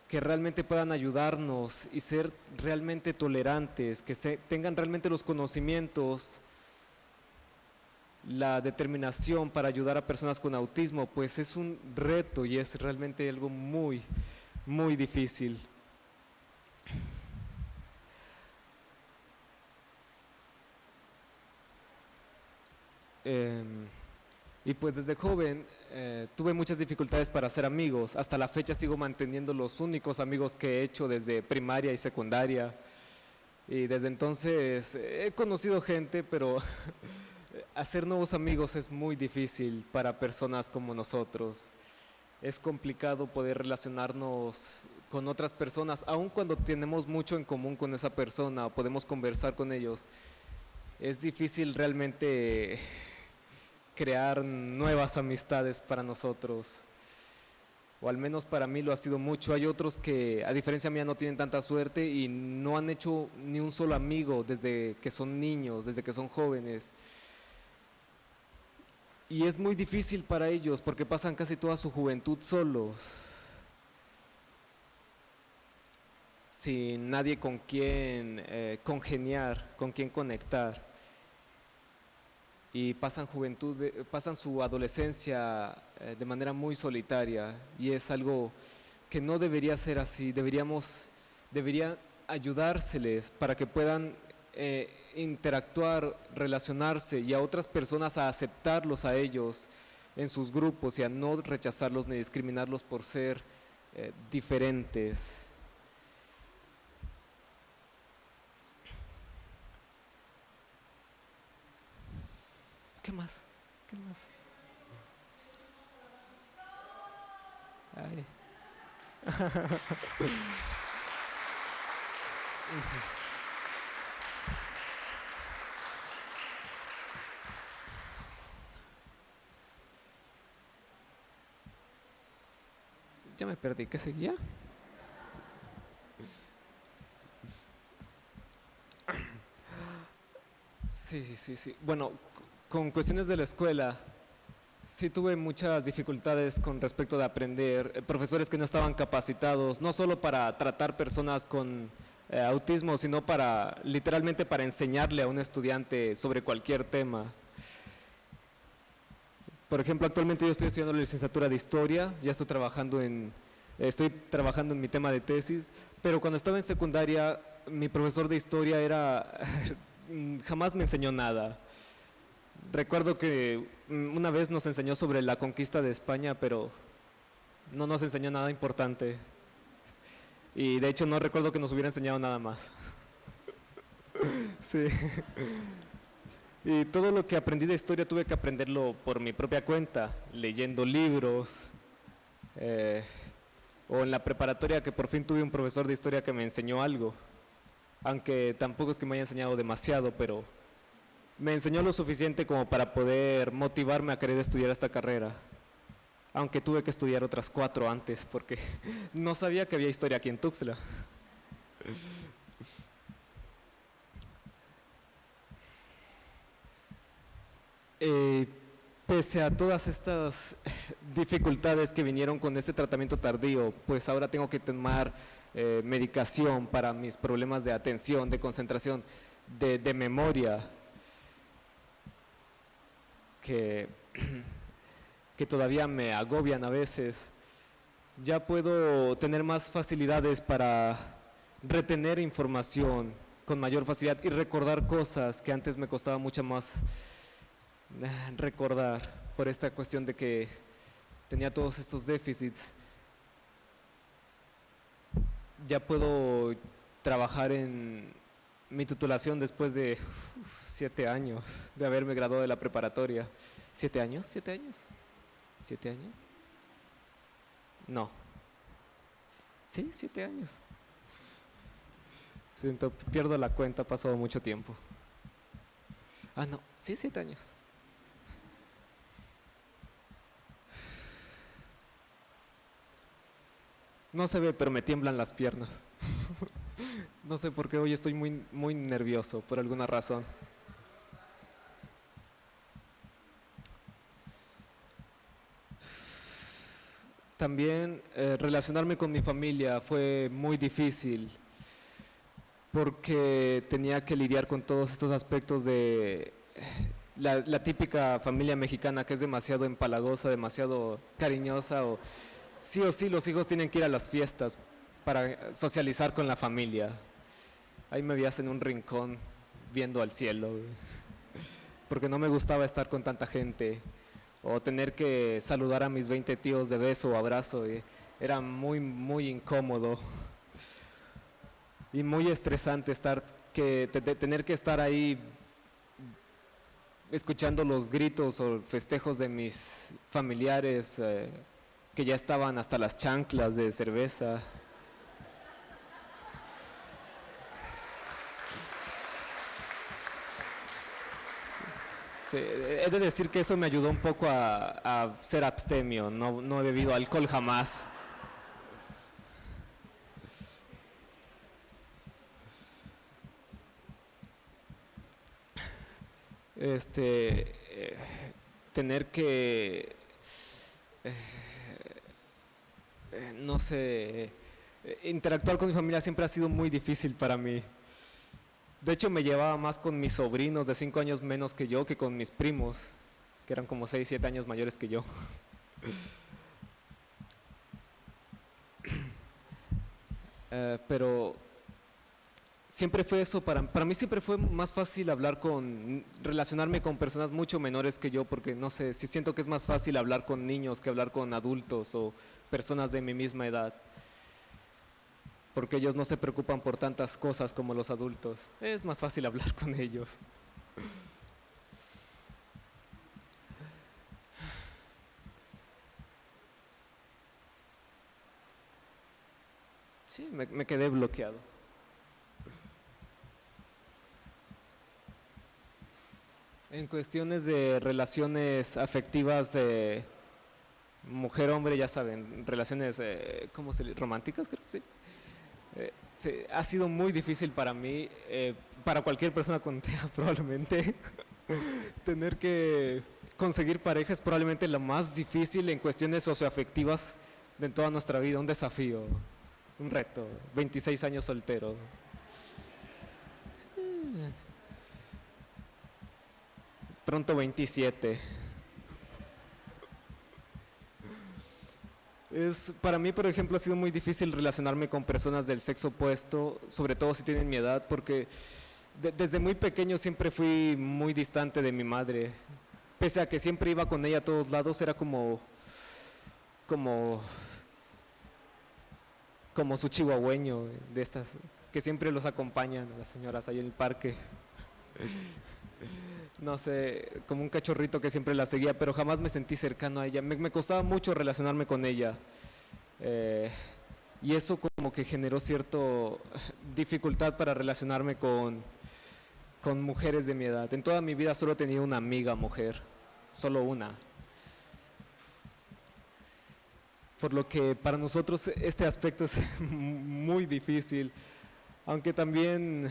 Speaker 6: que realmente puedan ayudarnos y ser realmente tolerantes, que tengan realmente los conocimientos, la determinación para ayudar a personas con autismo, pues es un reto y es realmente algo muy, muy difícil. Y pues desde joven tuve muchas dificultades para hacer amigos. Hasta la fecha sigo manteniendo los únicos amigos que he hecho desde primaria y secundaria. Y desde entonces he conocido gente, pero hacer nuevos amigos es muy difícil para personas como nosotros. Es complicado poder relacionarnos con otras personas, aun cuando tenemos mucho en común con esa persona o podemos conversar con ellos. Es difícil realmente crear nuevas amistades para nosotros, o al menos para mí lo ha sido mucho. Hay otros que, a diferencia mía, no tienen tanta suerte y no han hecho ni un solo amigo desde que son niños, desde que son jóvenes. Y es muy difícil para ellos porque pasan casi toda su juventud solos, sin nadie con quien congeniar, con quien conectar. Y pasan pasan su adolescencia de manera muy solitaria, y es algo que no debería ser así. Debería ayudárseles para que puedan interactuar, relacionarse, y a otras personas a aceptarlos a ellos en sus grupos y a no rechazarlos ni discriminarlos por ser diferentes. ¿Qué más? ¿Qué más? Ay. Ya me perdí, ¿qué seguía? Sí. Bueno, con cuestiones de la escuela, sí tuve muchas dificultades con respecto de aprender. Profesores que no estaban capacitados, no solo para tratar personas con autismo, sino literalmente para enseñarle a un estudiante sobre cualquier tema. Por ejemplo, actualmente yo estoy estudiando la licenciatura de Historia, ya estoy trabajando en mi tema de tesis, pero cuando estaba en secundaria, mi profesor de Historia jamás me enseñó nada. Recuerdo que una vez nos enseñó sobre la conquista de España, pero no nos enseñó nada importante. Y de hecho no recuerdo que nos hubiera enseñado nada más. Sí. Y todo lo que aprendí de historia tuve que aprenderlo por mi propia cuenta, leyendo libros, o en la preparatoria, que por fin tuve un profesor de historia que me enseñó algo, aunque tampoco es que me haya enseñado demasiado, pero me enseñó lo suficiente como para poder motivarme a querer estudiar esta carrera, aunque tuve que estudiar otras 4 antes porque no sabía que había historia aquí en Tuxtla. Pese a todas estas dificultades que vinieron con este tratamiento tardío, pues ahora tengo que tomar medicación para mis problemas de atención, de concentración, de memoria, que todavía me agobian a veces. Ya puedo tener más facilidades para retener información con mayor facilidad y recordar cosas que antes me costaba mucho más recordar, por esta cuestión de que tenía todos estos déficits. Ya puedo trabajar en mi titulación después de 7 años de haberme graduado de la preparatoria. ¿7 años? ¿7 años? ¿7 años? No. Sí, 7 años. Pierdo la cuenta, ha pasado mucho tiempo. Ah, no, sí, 7 años. No se ve, pero me tiemblan las piernas. No sé por qué hoy estoy muy, muy nervioso, por alguna razón. También relacionarme con mi familia fue muy difícil, porque tenía que lidiar con todos estos aspectos de la típica familia mexicana, que es demasiado empalagosa, demasiado cariñosa, o sí los hijos tienen que ir a las fiestas para socializar con la familia. Ahí me veías en un rincón viendo al cielo, porque no me gustaba estar con tanta gente o tener que saludar a mis 20 tíos de beso o abrazo. Era muy, muy incómodo y muy estresante tener que estar ahí escuchando los gritos o festejos de mis familiares que ya estaban hasta las chanclas de cerveza. Sí, he de decir que eso me ayudó un poco a ser abstemio, no he bebido alcohol jamás. Tener que, no sé, interactuar con mi familia siempre ha sido muy difícil para mí. De hecho, me llevaba más con mis sobrinos de 5 años menos que yo que con mis primos, que eran como 6, 7 años mayores que yo. Pero siempre fue eso, para mí siempre fue más fácil relacionarme con personas mucho menores que yo, porque no sé, sí siento que es más fácil hablar con niños que hablar con adultos o personas de mi misma edad, porque ellos no se preocupan por tantas cosas como los adultos. Es más fácil hablar con ellos. Sí, me quedé bloqueado. En cuestiones de relaciones afectivas de mujer-hombre, ya saben, relaciones, ¿cómo se le? ¿Románticas? Creo que sí. Sí, ha sido muy difícil para mí, para cualquier persona con TEA probablemente, tener que conseguir pareja es probablemente lo más difícil en cuestiones socioafectivas de toda nuestra vida, un desafío, un reto, 26 años soltero. Pronto 27. Para mí, por ejemplo, ha sido muy difícil relacionarme con personas del sexo opuesto, sobre todo si tienen mi edad, porque desde muy pequeño siempre fui muy distante de mi madre. Pese a que siempre iba con ella a todos lados, era como su chihuahueño, de estas, que siempre los acompañan, las señoras ahí en el parque. No sé, como un cachorrito que siempre la seguía, pero jamás me sentí cercano a ella. Me costaba mucho relacionarme con ella. Y eso como que generó cierta dificultad para relacionarme con mujeres de mi edad. En toda mi vida solo he tenido una amiga mujer, solo una. Por lo que para nosotros este aspecto es muy difícil, aunque también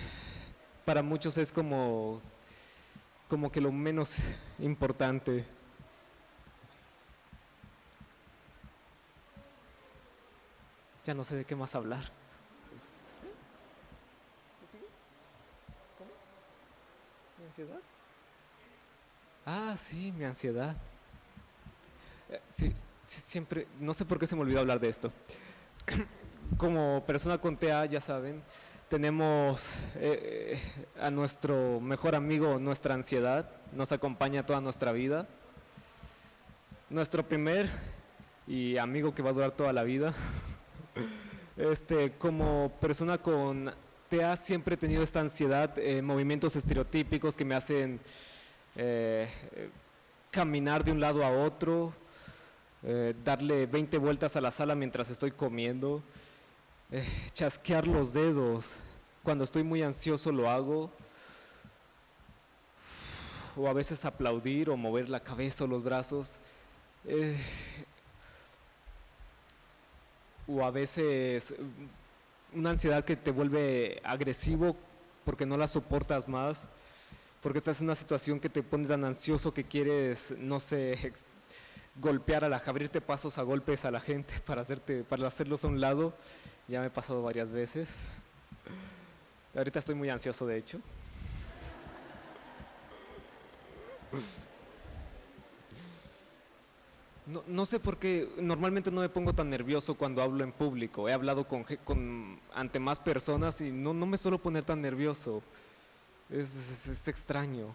Speaker 6: para muchos es como que lo menos importante. Ya no sé de qué más hablar. ¿Cómo? ¿Mi ansiedad? Ah, sí, mi ansiedad. Sí, siempre, no sé por qué se me olvidó hablar de esto. Como persona con TEA, ya saben, tenemos a nuestro mejor amigo, nuestra ansiedad, nos acompaña toda nuestra vida. Nuestro primer y amigo que va a durar toda la vida. Como persona con TEA siempre he tenido esta ansiedad, movimientos estereotípicos que me hacen caminar de un lado a otro, darle 20 vueltas a la sala mientras estoy comiendo. Chasquear los dedos, cuando estoy muy ansioso lo hago, o a veces aplaudir o mover la cabeza o los brazos, o a veces una ansiedad que te vuelve agresivo porque no la soportas más, porque estás en una situación que te pone tan ansioso que quieres, no sé, golpear abrirte pasos a golpes a la gente para hacerlos a un lado. Ya me he pasado varias veces. Ahorita estoy muy ansioso, de hecho. No sé por qué, normalmente no me pongo tan nervioso cuando hablo en público. He hablado ante más personas y no me suelo poner tan nervioso. Es extraño.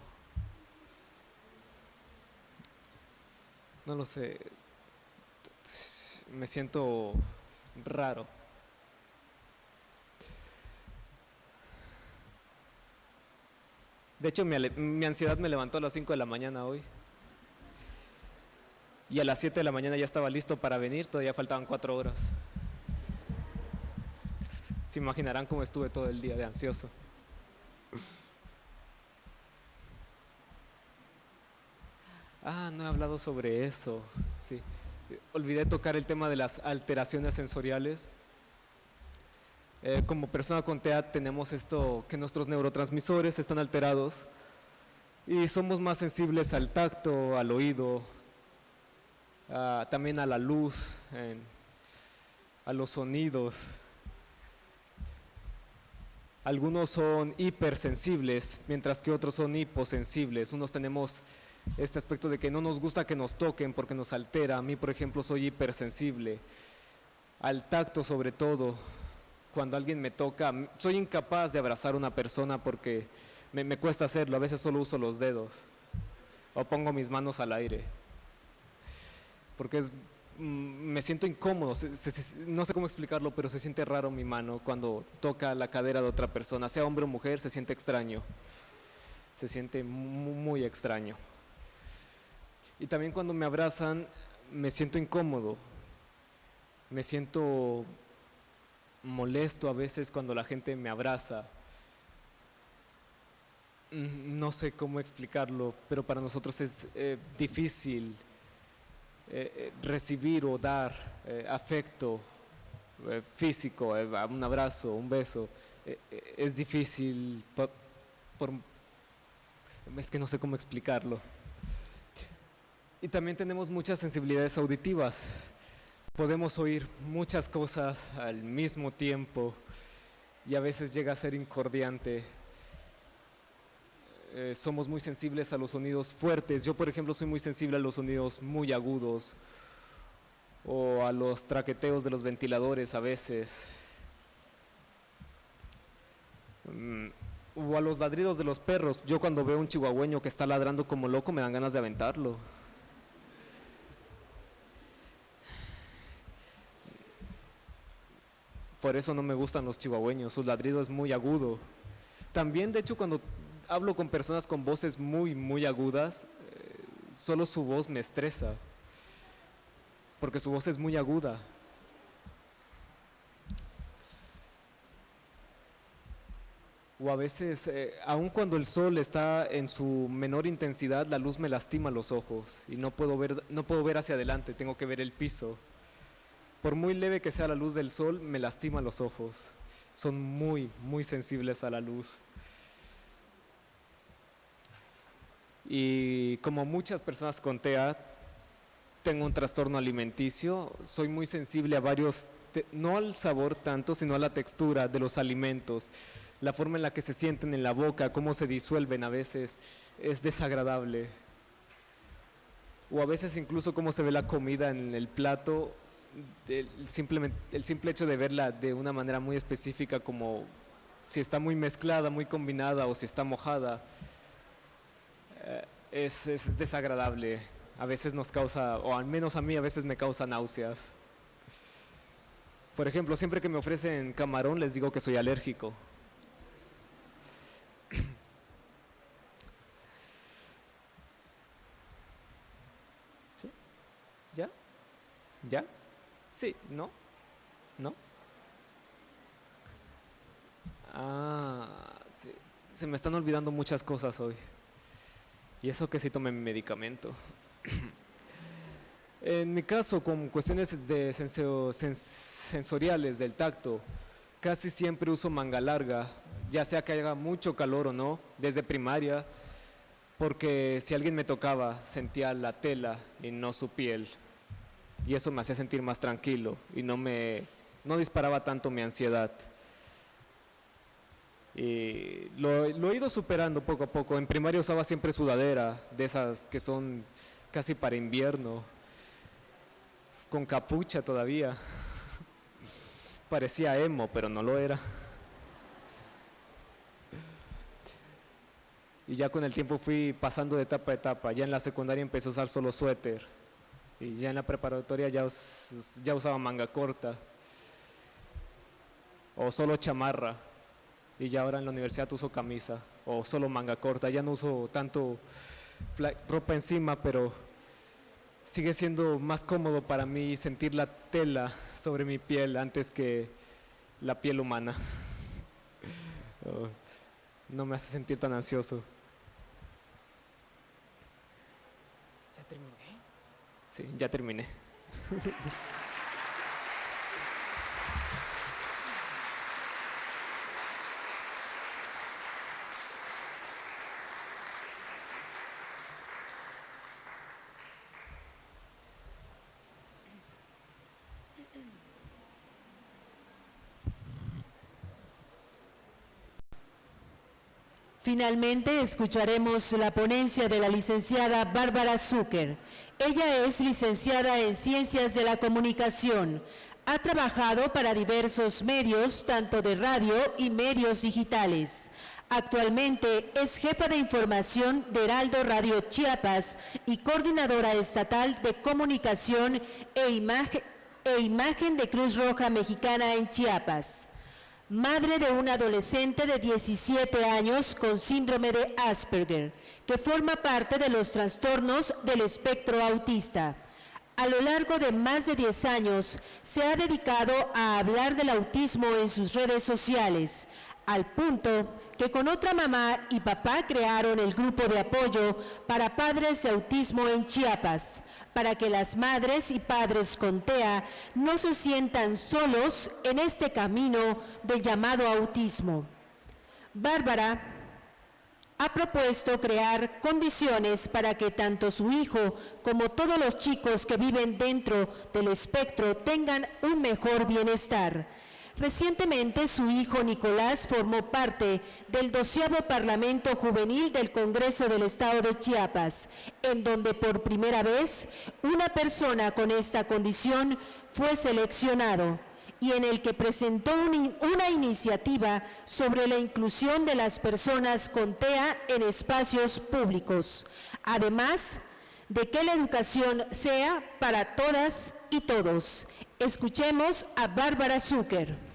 Speaker 6: No lo sé. Me siento raro. De hecho, mi ansiedad me levantó a las 5 de la mañana hoy. Y a las 7 de la mañana ya estaba listo para venir, todavía faltaban 4 horas. Se imaginarán cómo estuve todo el día de ansioso. No he hablado sobre eso, sí. Olvidé tocar el tema de las alteraciones sensoriales. Como persona con TEA tenemos esto, que nuestros neurotransmisores están alterados y somos más sensibles al tacto, al oído, también a la luz, a los sonidos. Algunos son hipersensibles, mientras que otros son hiposensibles. Unos tenemos este aspecto de que no nos gusta que nos toquen porque nos altera. A mí, por ejemplo, soy hipersensible al tacto, sobre todo. Cuando alguien me toca, soy incapaz de abrazar a una persona porque me cuesta hacerlo. A veces solo uso los dedos o pongo mis manos al aire porque me siento incómodo. No sé cómo explicarlo, pero se siente raro mi mano cuando toca la cadera de otra persona, sea hombre o mujer. Se siente extraño, se siente muy extraño. Y también cuando me abrazan me siento incómodo, me siento molesto a veces cuando la gente me abraza. No sé cómo explicarlo, pero para nosotros es difícil recibir o dar afecto físico, un abrazo, un beso. Es difícil, es que no sé cómo explicarlo. Y también tenemos muchas sensibilidades auditivas. Podemos oír muchas cosas al mismo tiempo y a veces llega a ser incordiante. Somos muy sensibles a los sonidos fuertes. Yo, por ejemplo, soy muy sensible a los sonidos muy agudos o a los traqueteos de los ventiladores a veces, o a los ladridos de los perros. Yo cuando veo un chihuahueño que está ladrando como loco me dan ganas de aventarlo. Por eso no me gustan los chihuahueños, su ladrido es muy agudo. También, de hecho, cuando hablo con personas con voces muy agudas, solo su voz me estresa, porque su voz es muy aguda. O a veces, aun cuando el sol está en su menor intensidad, la luz me lastima los ojos y no puedo ver hacia adelante, tengo que ver el piso. Por muy leve que sea la luz del sol, me lastima los ojos. Son muy sensibles a la luz. Y como muchas personas con TEA, tengo un trastorno alimenticio. Soy muy sensible a varios, no al sabor tanto, sino a la textura de los alimentos. La forma en la que se sienten en la boca, cómo se disuelven a veces, es desagradable. O a veces incluso cómo se ve la comida en el plato. El simple hecho de verla de una manera muy específica, como si está muy mezclada, muy combinada o si está mojada, es desagradable. A veces nos causa, o al menos a mí a veces me causa náuseas. Por ejemplo, siempre que me ofrecen camarón les digo que soy alérgico. ¿Sí? ¿Ya? ¿Ya? Sí, ¿no? ¿No? Sí. Se me están olvidando muchas cosas hoy. Y eso que sí tomé mi medicamento. En mi caso, con cuestiones de sensoriales del tacto, casi siempre uso manga larga, ya sea que haga mucho calor o no, desde primaria, porque si alguien me tocaba, sentía la tela y no su piel. Y eso me hacía sentir más tranquilo y no disparaba tanto mi ansiedad. Y lo he ido superando poco a poco. En primaria usaba siempre sudadera, de esas que son casi para invierno, con capucha todavía. Parecía emo, pero no lo era. Y ya con el tiempo fui pasando de etapa a etapa. Ya en la secundaria empecé a usar solo suéter. Y ya en la preparatoria ya usaba manga corta o solo chamarra. y ya ahora en la universidad uso camisa o solo manga corta, ya no uso tanto ropa encima, pero sigue siendo más cómodo para mí sentir la tela sobre mi piel antes que la piel humana. No me hace sentir tan ansioso.
Speaker 7: ¿Ya terminé?
Speaker 6: Sí, ya terminé.
Speaker 1: Finalmente, escucharemos la ponencia de la licenciada Bárbara Zucker. Ella es licenciada en Ciencias de la Comunicación. Ha trabajado para diversos medios, tanto de radio y medios digitales. Actualmente es jefa de información de Heraldo Radio Chiapas y coordinadora estatal de comunicación e imagen de Cruz Roja Mexicana en Chiapas. Madre de un adolescente de 17 años con síndrome de Asperger, que forma parte de los trastornos del espectro autista. A lo largo de más de 10 años, se ha dedicado a hablar del autismo en sus redes sociales, al punto que con otra mamá y papá crearon el grupo de apoyo para padres de autismo en Chiapas, para que las madres y padres con TEA no se sientan solos en este camino del llamado autismo. Bárbara ha propuesto crear condiciones para que tanto su hijo como todos los chicos que viven dentro del espectro tengan un mejor bienestar. Recientemente, su hijo Nicolás formó parte del 12º Parlamento Juvenil del Congreso del Estado de Chiapas, en donde por primera vez una persona con esta condición fue seleccionado y en el que presentó una iniciativa sobre la inclusión de las personas con TEA en espacios públicos, además de que la educación sea para todas y todos. Escuchemos a Bárbara Zucker.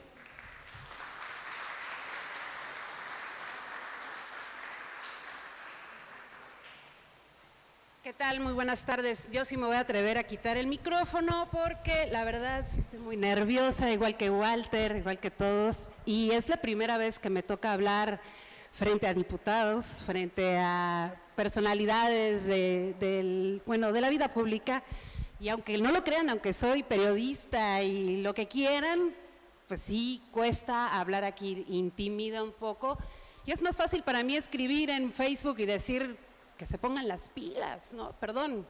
Speaker 8: ¿Qué tal? Muy buenas tardes. Yo sí me voy a atrever a quitar el micrófono porque la verdad sí estoy muy nerviosa, igual que Walter, igual que todos. Y es la primera vez que me toca hablar frente a diputados, frente a personalidades de la vida pública. Y aunque no lo crean, aunque soy periodista y lo que quieran, pues sí cuesta hablar aquí, intimida un poco. Y es más fácil para mí escribir en Facebook y decir que se pongan las pilas, ¿no? Perdón,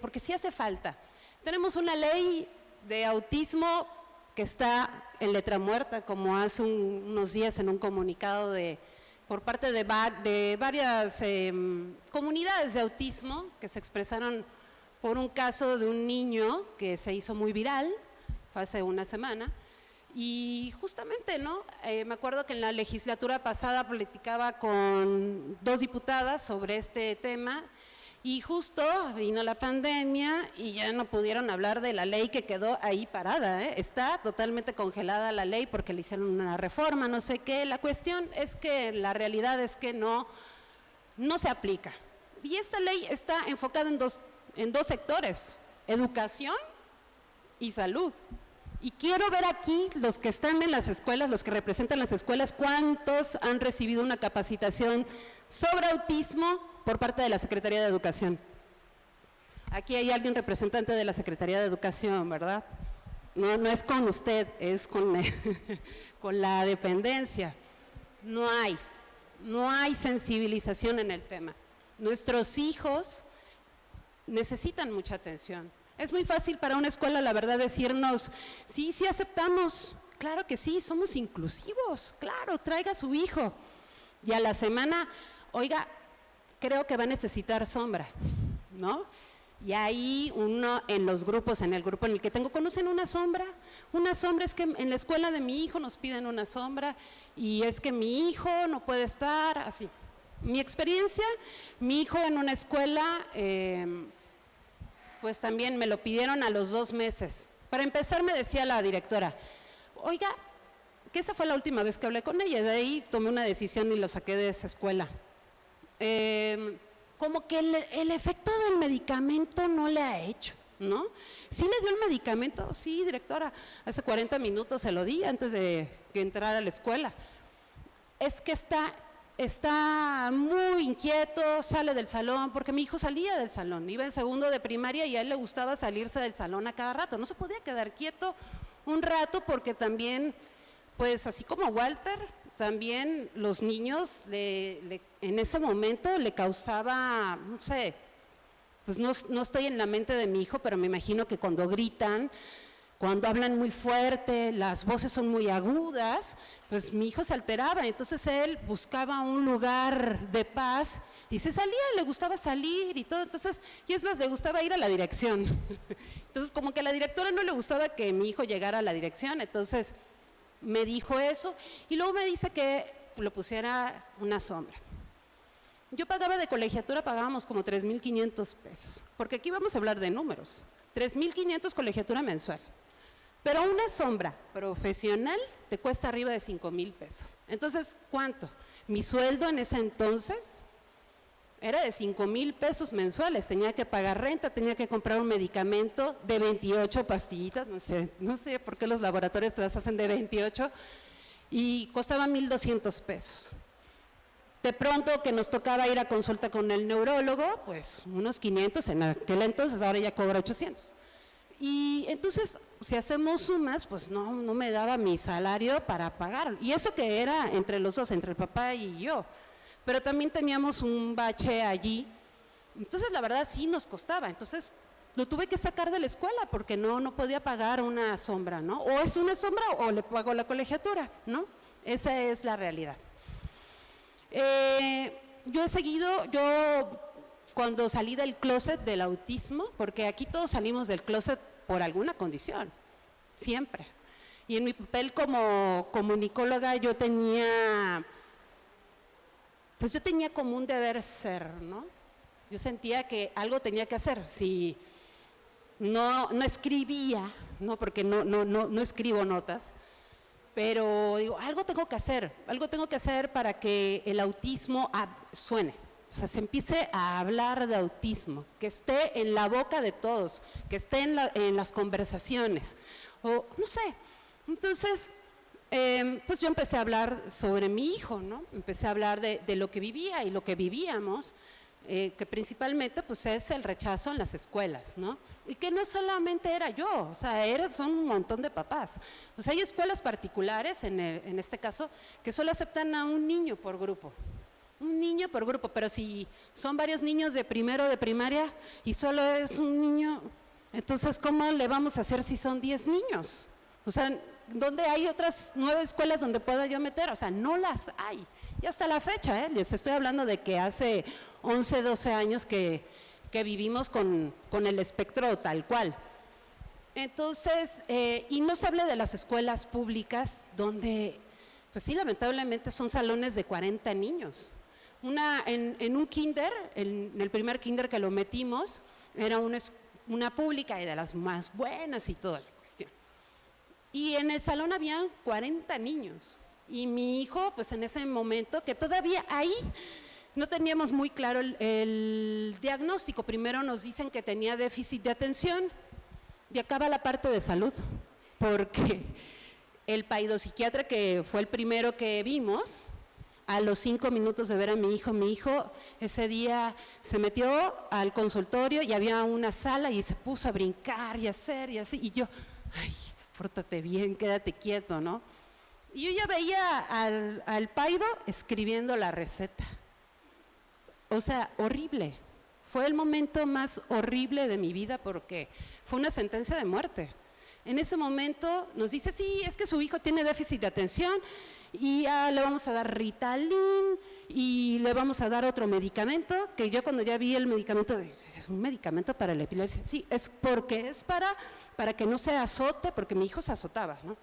Speaker 8: porque sí hace falta. Tenemos una ley de autismo que está en letra muerta, como hace unos días en un comunicado por parte de varias comunidades de autismo que se expresaron por un caso de un niño que se hizo muy viral, fue hace una semana. Y justamente, ¿no? Me acuerdo que en la legislatura pasada platicaba con 2 diputadas sobre este tema y justo vino la pandemia y ya no pudieron hablar de la ley que quedó ahí parada, ¿eh? Está totalmente congelada la ley porque le hicieron una reforma, no sé qué. La cuestión es que la realidad es que no se aplica. Y esta ley está enfocada en dos sectores, educación y salud. Y quiero ver aquí los que están en las escuelas, los que representan las escuelas, cuántos han recibido una capacitación sobre autismo por parte de la Secretaría de Educación. Aquí hay alguien representante de la Secretaría de Educación, ¿verdad? No es con usted, es con la dependencia. No hay sensibilización en el tema. Nuestros hijos necesitan mucha atención. Es muy fácil para una escuela, la verdad, decirnos, sí aceptamos, claro que sí, somos inclusivos, claro, traiga a su hijo. Y a la semana, oiga, creo que va a necesitar sombra, ¿no? Y ahí uno en el grupo en el que tengo, ¿conocen una sombra? Una sombra es que en la escuela de mi hijo nos piden una sombra y es que mi hijo no puede estar así. Mi experiencia, mi hijo en una escuela, pues también me lo pidieron a los 2 meses. Para empezar me decía la directora, oiga, porque esa fue la última vez que hablé con ella, de ahí tomé una decisión y lo saqué de esa escuela. Como que el efecto del medicamento no le ha hecho, ¿no? Sí le dio el medicamento, sí, directora, hace 40 minutos se lo di antes de que entrara a la escuela. Es que está muy inquieto, sale del salón, porque mi hijo salía del salón, iba en segundo de primaria y a él le gustaba salirse del salón a cada rato, no se podía quedar quieto un rato porque también, pues así como Walter, también los niños en ese momento le causaba, no sé, pues no estoy en la mente de mi hijo, pero me imagino que cuando gritan, cuando hablan muy fuerte, las voces son muy agudas, pues mi hijo se alteraba, entonces él buscaba un lugar de paz y se salía, le gustaba salir y todo, entonces, y es más, le gustaba ir a la dirección. Entonces, como que a la directora no le gustaba que mi hijo llegara a la dirección, entonces me dijo eso y luego me dice que le pusiera una sombra. Yo pagaba de colegiatura, pagábamos como 3,500 pesos, porque aquí vamos a hablar de números, 3,500 colegiatura mensual. Pero una sombra profesional te cuesta arriba de 5,000 pesos. Entonces, ¿cuánto? Mi sueldo en ese entonces era de 5,000 pesos mensuales. Tenía que pagar renta, tenía que comprar un medicamento de 28 pastillitas. No sé por qué los laboratorios te las hacen de 28. Y costaba 1,200 pesos. De pronto que nos tocaba ir a consulta con el neurólogo, pues unos 500 en aquel entonces, ahora ya cobra 800. Y entonces, si hacemos sumas, pues no me daba mi salario para pagar. Y eso que era entre los dos, entre el papá y yo. Pero también teníamos un bache allí. Entonces, la verdad, sí nos costaba. Entonces, lo tuve que sacar de la escuela porque no podía pagar una sombra, ¿no? O es una sombra o le pago la colegiatura, ¿no? Esa es la realidad. Yo cuando salí del closet del autismo, porque aquí todos salimos del closet por alguna condición, siempre. Y en mi papel como comunicóloga yo tenía como un deber ser, ¿no? Yo sentía que algo tenía que hacer. Si no escribía, ¿no? Porque no escribo notas, pero digo, algo tengo que hacer para que el autismo suene. O sea, se empiece a hablar de autismo, que esté en la boca de todos, que esté en las conversaciones, o no sé. Entonces, pues yo empecé a hablar sobre mi hijo, ¿no? Empecé a hablar de lo que vivía y lo que vivíamos, que principalmente pues es el rechazo en las escuelas, ¿no? Y que no solamente era yo, o sea, son un montón de papás. O sea, hay escuelas particulares, en este caso, que solo aceptan a un niño por grupo. Un niño por grupo, pero si son varios niños de primero de primaria y solo es un niño, entonces ¿cómo le vamos a hacer si son 10 niños? O sea, ¿dónde hay otras 9 escuelas donde pueda yo meter? O sea, no las hay. Y hasta la fecha, les estoy hablando de que hace 11, 12 años que vivimos con el espectro tal cual. Entonces, y no se habla de las escuelas públicas donde, pues sí, lamentablemente son salones de 40 niños. En un kinder, en el primer kinder que lo metimos, era una pública y de las más buenas y toda la cuestión. Y en el salón había 40 niños. Y mi hijo, pues en ese momento, que todavía ahí no teníamos muy claro el diagnóstico. Primero nos dicen que tenía déficit de atención y acaba la parte de salud, porque el paidopsiquiatra, que fue el primero que vimos, a los 5 minutos de ver a mi hijo ese día se metió al consultorio y había una sala y se puso a brincar y hacer y así. Y yo, ay, pórtate bien, quédate quieto, ¿no? Y yo ya veía al paido escribiendo la receta. O sea, horrible. Fue el momento más horrible de mi vida porque fue una sentencia de muerte. En ese momento nos dice, sí, es que su hijo tiene déficit de atención y le vamos a dar Ritalin y le vamos a dar otro medicamento, que yo cuando ya vi el medicamento, un medicamento para la epilepsia, sí, es porque es para que no se azote, porque mi hijo se azotaba, ¿no?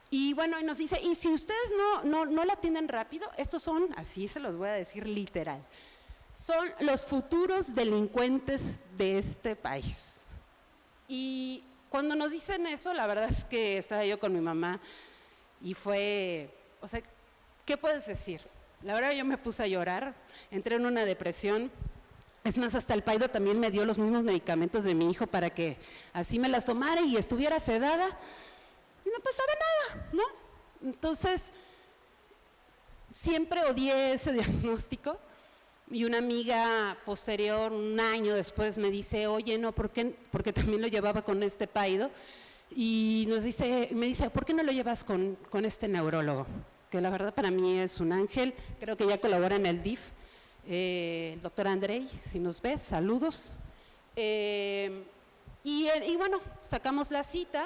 Speaker 8: Y bueno, y nos dice, y si ustedes no la atienden rápido, estos son, así se los voy a decir literal, son los futuros delincuentes de este país. Y cuando nos dicen eso, la verdad es que estaba yo con mi mamá y fue, o sea, ¿qué puedes decir? La verdad yo me puse a llorar, entré en una depresión. Es más, hasta el Paido también me dio los mismos medicamentos de mi hijo para que así me las tomara y estuviera sedada y no pasaba nada, ¿no? Entonces, siempre odié ese diagnóstico y una amiga posterior, un año después, me dice, oye, no, ¿por qué? Porque también lo llevaba con este Paido y me dice, ¿por qué no lo llevas con este neurólogo? Que la verdad para mí es un ángel, creo que ya colabora en el DIF. El doctor Andrei, si nos ves, saludos. Y bueno, sacamos la cita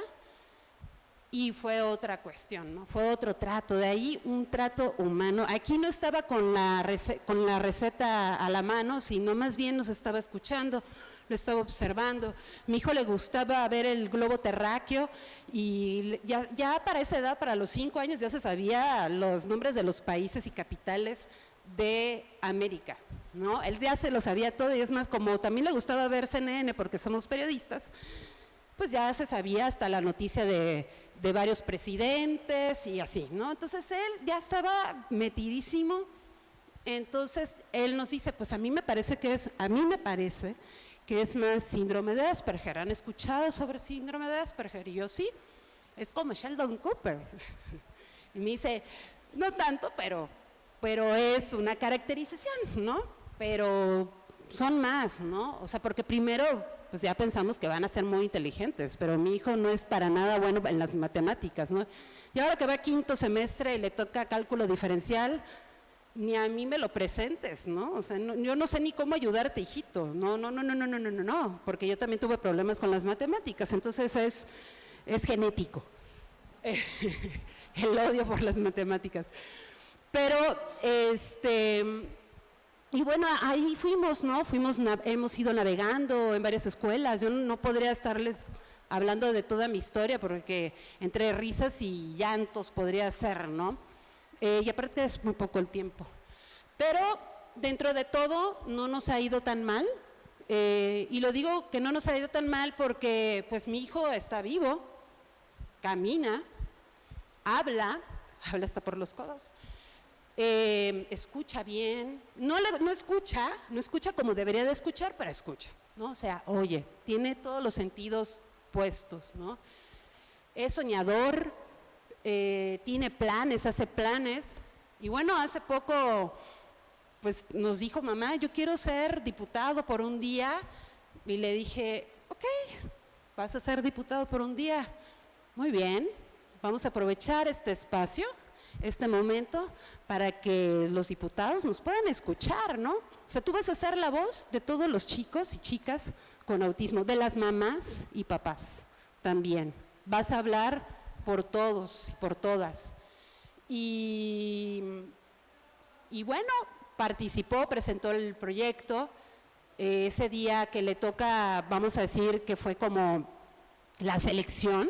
Speaker 8: y fue otra cuestión, ¿no? Fue otro trato, de ahí un trato humano. Aquí no estaba con la receta a la mano, sino más bien nos estaba escuchando, lo estaba observando. Mi hijo le gustaba ver el globo terráqueo y ya para esa edad, para los 5 años, ya se sabía los nombres de los países y capitales de América, ¿no? Él ya se lo sabía todo y es más, como también le gustaba ver CNN porque somos periodistas, pues ya se sabía hasta la noticia de varios presidentes y así, ¿no? Entonces él ya estaba metidísimo. Entonces él nos dice, pues a mí me parece que es más síndrome de Asperger. ¿Han escuchado sobre síndrome de Asperger? Y yo sí, es como Sheldon Cooper. Y me dice, no tanto, pero es una caracterización, ¿no? Pero son más, ¿no? O sea, porque primero, pues ya pensamos que van a ser muy inteligentes, pero mi hijo no es para nada bueno en las matemáticas, ¿no? Y ahora que va a 5º semestre y le toca cálculo diferencial, ni a mí me lo presentes, ¿no? O sea, yo no sé ni cómo ayudarte, hijito. No, porque yo también tuve problemas con las matemáticas, entonces es genético. El odio por las matemáticas. Pero, y bueno, ahí fuimos, ¿no? Hemos ido navegando en varias escuelas. Yo no podría estarles hablando de toda mi historia porque entre risas y llantos podría ser, ¿no? Y aparte es muy poco el tiempo. Pero dentro de todo no nos ha ido tan mal. Y lo digo que no nos ha ido tan mal porque pues mi hijo está vivo, camina, habla hasta por los codos. Escucha bien, no escucha como debería de escuchar, pero escucha, ¿no? O sea, oye, tiene todos los sentidos puestos, ¿no? Es soñador, tiene planes, hace planes, y bueno, hace poco, pues nos dijo, mamá, yo quiero ser diputado por un día, y le dije, ok, vas a ser diputado por un día, muy bien, vamos a aprovechar este espacio, este momento, para que los diputados nos puedan escuchar, ¿no? O sea, tú vas a ser la voz de todos los chicos y chicas con autismo, de las mamás y papás también. Vas a hablar por todos y por todas. Y bueno, participó, presentó el proyecto. Ese día que le toca, vamos a decir que fue como la selección,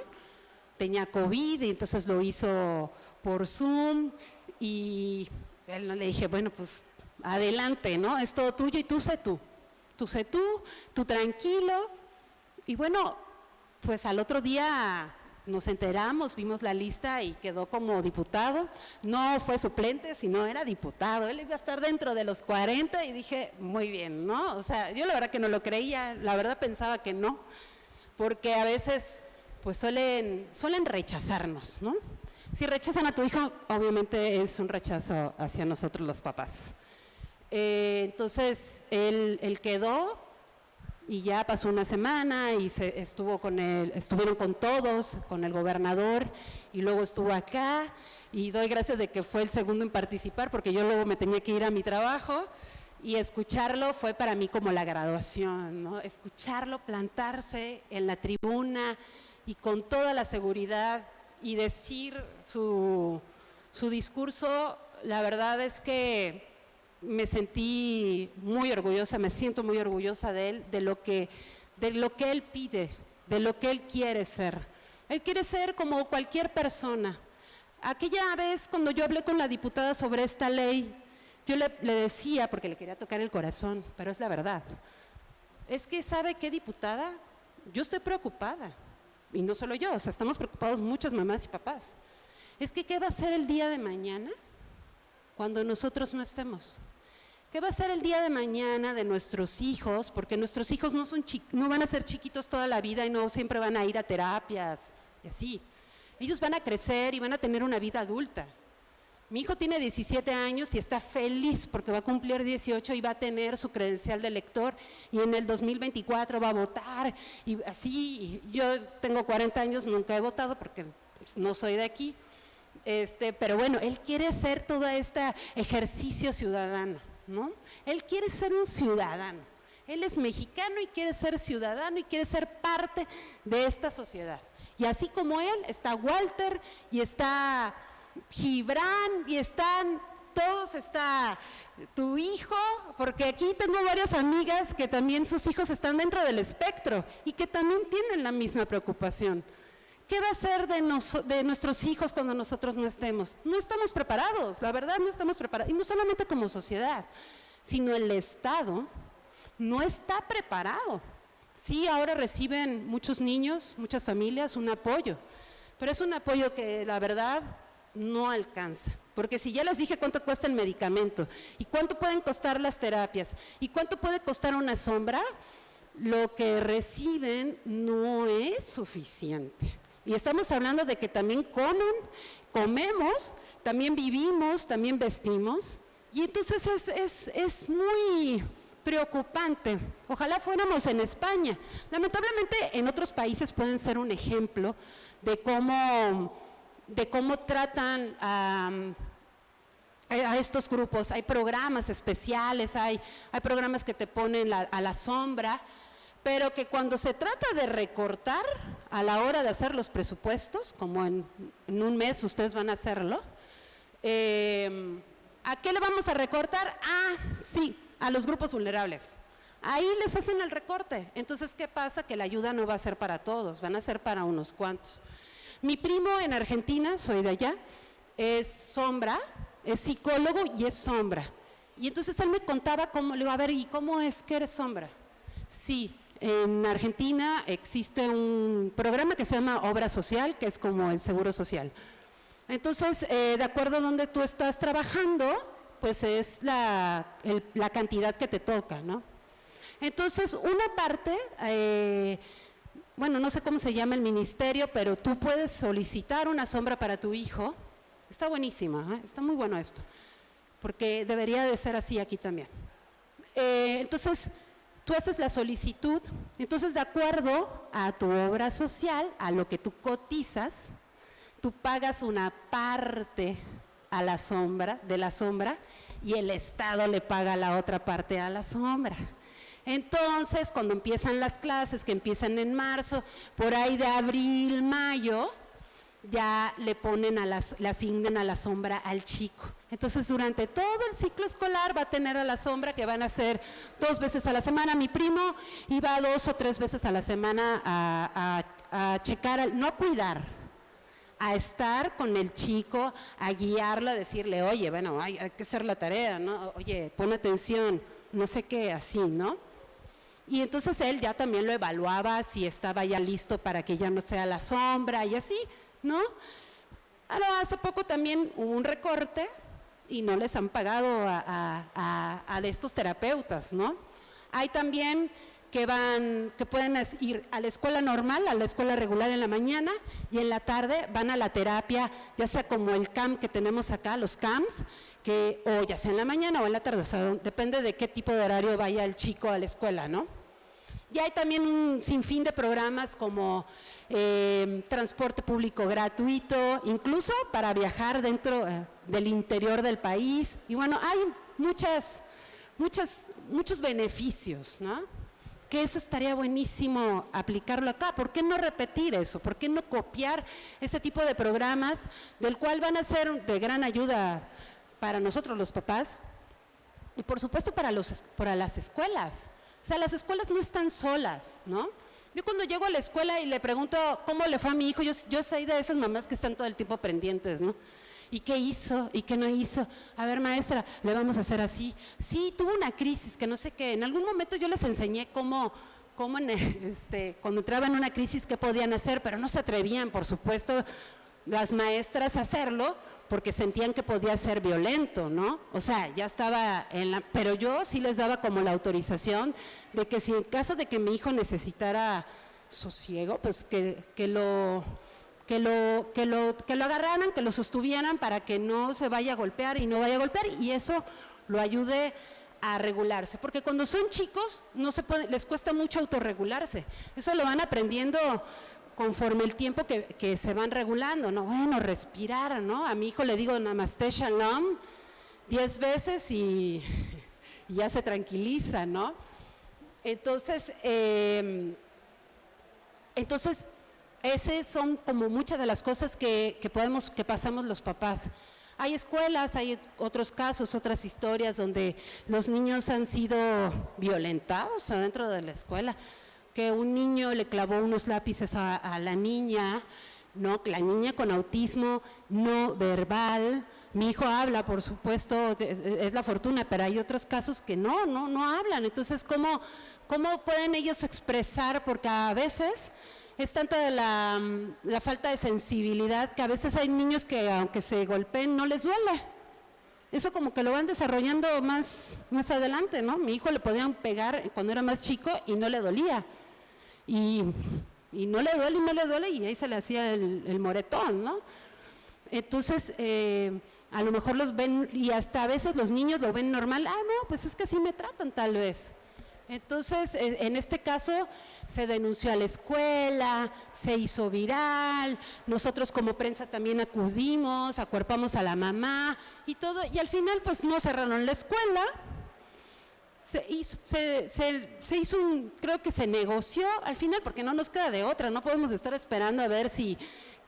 Speaker 8: tenía COVID y entonces lo hizo por Zoom y él le dije, bueno, pues adelante, ¿no? Es todo tuyo y tú sé tú tranquilo. Y bueno, pues al otro día nos enteramos, vimos la lista y quedó como diputado. No fue suplente, sino era diputado. Él iba a estar dentro de los 40 y dije, muy bien, ¿no? O sea, yo la verdad que no lo creía, la verdad pensaba que no, porque a veces pues suelen rechazarnos, ¿no? Si rechazan a tu hijo, obviamente es un rechazo hacia nosotros los papás. Entonces, él quedó y ya pasó una semana y estuvieron con todos, con el gobernador y luego estuvo acá y doy gracias de que fue el segundo en participar porque yo luego me tenía que ir a mi trabajo y escucharlo fue para mí como la graduación, ¿no? Escucharlo plantarse en la tribuna y con toda la seguridad y decir su discurso, la verdad es que me sentí muy orgullosa, me siento muy orgullosa de él, de lo que él pide, de lo que él quiere ser. Él quiere ser como cualquier persona. Aquella vez cuando yo hablé con la diputada sobre esta ley, yo le decía, porque le quería tocar el corazón, pero es la verdad, es que ¿sabe qué, diputada? Yo estoy preocupada. Y no solo yo, o sea, estamos preocupados muchas mamás y papás. es que ¿qué va a ser el día de mañana cuando nosotros no estemos? ¿Qué va a ser el día de mañana de nuestros hijos? Porque nuestros hijos no van a ser chiquitos toda la vida y no siempre van a ir a terapias y así. Ellos van a crecer y van a tener una vida adulta. Mi hijo tiene 17 años y está feliz porque va a cumplir 18 y va a tener su credencial de lector y en el 2024 va a votar y así. Y yo tengo 40 años, nunca he votado porque no soy de aquí, pero bueno, él quiere hacer todo este ejercicio ciudadano, ¿no? Él quiere ser un ciudadano. Él es mexicano y quiere ser ciudadano y quiere ser parte de esta sociedad. Y así como él, está Walter y está Gibran y están todos, está tu hijo, porque aquí tengo varias amigas que también sus hijos están dentro del espectro y que también tienen la misma preocupación. ¿Qué va a ser de nuestros hijos cuando nosotros no estemos? No estamos preparados, la verdad no estamos preparados. Y no solamente como sociedad, sino el Estado no está preparado. Sí, ahora reciben muchos niños, muchas familias un apoyo, pero es un apoyo que la verdad no alcanza. Porque si ya les dije cuánto cuesta el medicamento y cuánto pueden costar las terapias y cuánto puede costar una sombra, lo que reciben no es suficiente. Y estamos hablando de que también comemos, también vivimos, también vestimos. Y entonces es muy preocupante. Ojalá fuéramos en España. Lamentablemente en otros países pueden ser un ejemplo de cómo tratan a estos grupos. Hay programas especiales, hay programas que te ponen a la sombra, pero que cuando se trata de recortar a la hora de hacer los presupuestos, como en un mes ustedes van a hacerlo, ¿a qué le vamos a recortar? Sí, a los grupos vulnerables. Ahí les hacen el recorte. Entonces, ¿qué pasa? Que la ayuda no va a ser para todos, van a ser para unos cuantos. Mi primo en Argentina, soy de allá, es sombra, es psicólogo y es sombra. Y entonces él me contaba cómo, le digo, a ver, ¿y cómo es que eres sombra? Sí, en Argentina existe un programa que se llama Obra Social, que es como el Seguro Social. Entonces, de acuerdo a donde tú estás trabajando, pues es la cantidad que te toca, ¿no? Entonces, una parte, bueno, no sé cómo se llama el ministerio, pero tú puedes solicitar una sombra para tu hijo. Está buenísima, está muy bueno esto, porque debería de ser así aquí también. Entonces, tú haces la solicitud, entonces de acuerdo a tu obra social, a lo que tú cotizas, tú pagas una parte a la sombra, de la sombra, y el Estado le paga la otra parte a la sombra. Entonces, cuando empiezan las clases, que empiezan en marzo, por ahí de abril, mayo, ya le asignan a la sombra al chico. Entonces, durante todo el ciclo escolar va a tener a la sombra, que van a ser 2 veces a la semana. Mi primo iba 2 o 3 veces a la semana a checar, no a cuidar, a estar con el chico, a guiarlo, a decirle, oye, bueno, hay que hacer la tarea, ¿no? Oye, pon atención, no sé qué, así, ¿no? Y entonces él ya también lo evaluaba si estaba ya listo para que ya no sea la sombra y así, ¿no? Ahora, hace poco también hubo un recorte y no les han pagado a estos terapeutas, ¿no? Hay también que pueden ir a la escuela normal, a la escuela regular en la mañana, y en la tarde van a la terapia, ya sea como el camp que tenemos acá, los camps, o ya sea en la mañana o en la tarde, o sea, depende de qué tipo de horario vaya el chico a la escuela, ¿no? Y hay también un sinfín de programas como transporte público gratuito, incluso para viajar dentro del interior del país, y bueno, hay muchos beneficios, ¿no? Que eso estaría buenísimo aplicarlo acá. ¿Por qué no repetir eso? ¿Por qué no copiar ese tipo de programas del cual van a ser de gran ayuda para nosotros los papás y por supuesto para las escuelas? O sea, las escuelas no están solas, ¿no? Yo cuando llego a la escuela y le pregunto cómo le fue a mi hijo, yo soy de esas mamás que están todo el tiempo pendientes, ¿no? ¿Y qué hizo? ¿Y qué no hizo? A ver, maestra, le vamos a hacer así. Sí, tuvo una crisis, que no sé qué. En algún momento yo les enseñé cómo cuando entraban en una crisis, qué podían hacer, pero no se atrevían, por supuesto, las maestras hacerlo porque sentían que podía ser violento, ¿no? O sea, ya estaba pero yo sí les daba como la autorización de que si en caso de que mi hijo necesitara sosiego, pues que lo agarraran, que lo sostuvieran para que no se vaya a golpear y no vaya a golpear, y eso lo ayude a regularse, porque cuando son chicos les cuesta mucho autorregularse. Eso lo van aprendiendo conforme el tiempo que se van regulando, ¿no? Bueno, respirar, ¿no? A mi hijo le digo Namaste Shalom 10 veces y ya se tranquiliza, ¿no? Entonces, esas son como muchas de las cosas que pasamos los papás. Hay escuelas, hay otros casos, otras historias donde los niños han sido violentados adentro de la escuela, que un niño le clavó unos lápices a la niña, ¿no? La niña con autismo no verbal. Mi hijo habla, por supuesto, es la fortuna, pero hay otros casos que no hablan. Entonces, ¿cómo pueden ellos expresar? Porque a veces es tanta la falta de sensibilidad que a veces hay niños que aunque se golpeen no les duele. Eso como que lo van desarrollando más adelante, ¿no? Mi hijo le podían pegar cuando era más chico y no le dolía. Y no le duele y ahí se le hacía el moretón, ¿no? Entonces, a lo mejor los ven, y hasta a veces los niños lo ven normal. No, pues es que así me tratan tal vez. Entonces, en este caso, se denunció a la escuela, se hizo viral, nosotros como prensa también acudimos, acuerpamos a la mamá y todo, y al final pues no cerraron la escuela, se hizo creo que se negoció al final, porque no nos queda de otra, no podemos estar esperando a ver si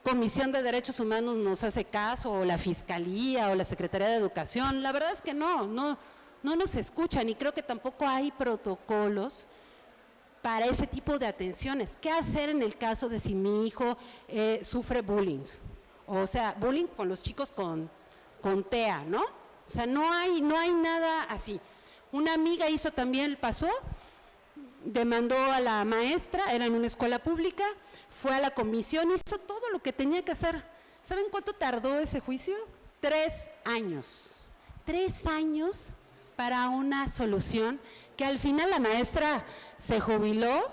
Speaker 8: Comisión de Derechos Humanos nos hace caso, o la Fiscalía, o la Secretaría de Educación. La verdad es que no nos escuchan, y creo que tampoco hay protocolos para ese tipo de atenciones. ¿Qué hacer en el caso de si mi hijo sufre bullying? O sea, bullying con los chicos con TEA, ¿no? O sea, no hay nada así. Una amiga pasó, demandó a la maestra, era en una escuela pública, fue a la comisión, hizo todo lo que tenía que hacer. ¿Saben cuánto tardó ese juicio? 3 años. 3 años para una solución que al final la maestra se jubiló,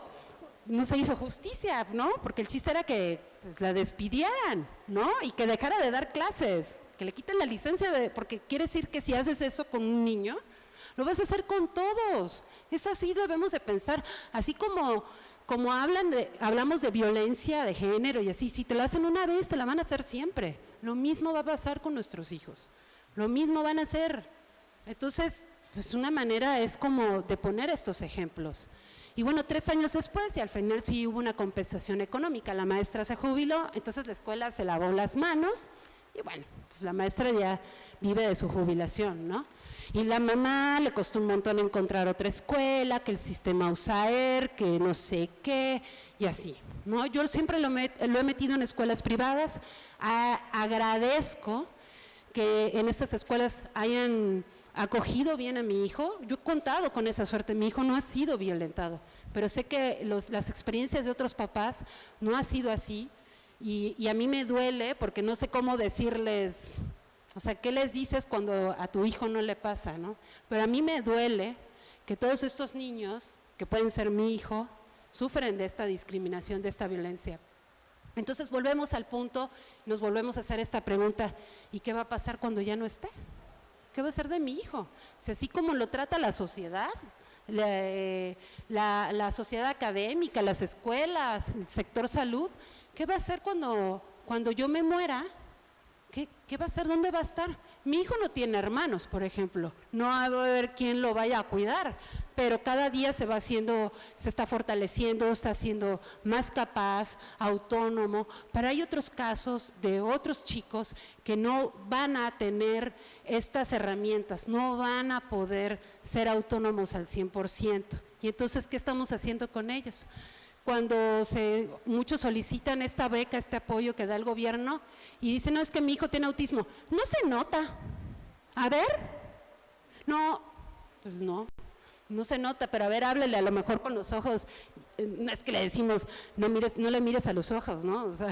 Speaker 8: no se hizo justicia, ¿no? Porque el chiste era que pues, la despidieran, ¿no? Y que dejara de dar clases, que le quiten la licencia, porque quiere decir que si haces eso con un niño, lo vas a hacer con todos. Eso así debemos de pensar, así como hablamos de violencia de género y así, si te lo hacen una vez, te la van a hacer siempre. Lo mismo va a pasar con nuestros hijos, lo mismo van a hacer. Entonces, pues una manera es como de poner estos ejemplos. Y bueno, 3 años después, y al final sí hubo una compensación económica, la maestra se jubiló, entonces la escuela se lavó las manos, y bueno, pues la maestra ya vive de su jubilación, ¿no? Y la mamá le costó un montón encontrar otra escuela, que el sistema USAER, que no sé qué, y así, ¿no? Yo siempre lo he metido en escuelas privadas. Agradezco que en estas escuelas hayan acogido bien a mi hijo. Yo he contado con esa suerte, mi hijo no ha sido violentado, pero sé que las experiencias de otros papás no ha sido así, y a mí me duele porque no sé cómo decirles, o sea, ¿qué les dices cuando a tu hijo no le pasa, no? Pero a mí me duele que todos estos niños, que pueden ser mi hijo, sufren de esta discriminación, de esta violencia. Entonces volvemos al punto, nos volvemos a hacer esta pregunta: ¿y qué va a pasar cuando ya no esté? ¿Qué va a ser de mi hijo? Si así como lo trata la sociedad, la sociedad académica, las escuelas, el sector salud, ¿qué va a hacer cuando yo me muera? ¿Qué va a hacer? ¿Dónde va a estar? Mi hijo no tiene hermanos, por ejemplo, no va a haber quien lo vaya a cuidar, pero cada día se está fortaleciendo, está siendo más capaz, autónomo. Pero hay otros casos de otros chicos que no van a tener estas herramientas, no van a poder ser autónomos al 100%. Y entonces, ¿qué estamos haciendo con ellos? Cuando muchos solicitan esta beca, este apoyo que da el gobierno, y dicen, no, es que mi hijo tiene autismo. No se nota. A ver. No, pues no se nota, pero a ver, háblele a lo mejor con los ojos. No es que le decimos, no le mires a los ojos, ¿no? O sea,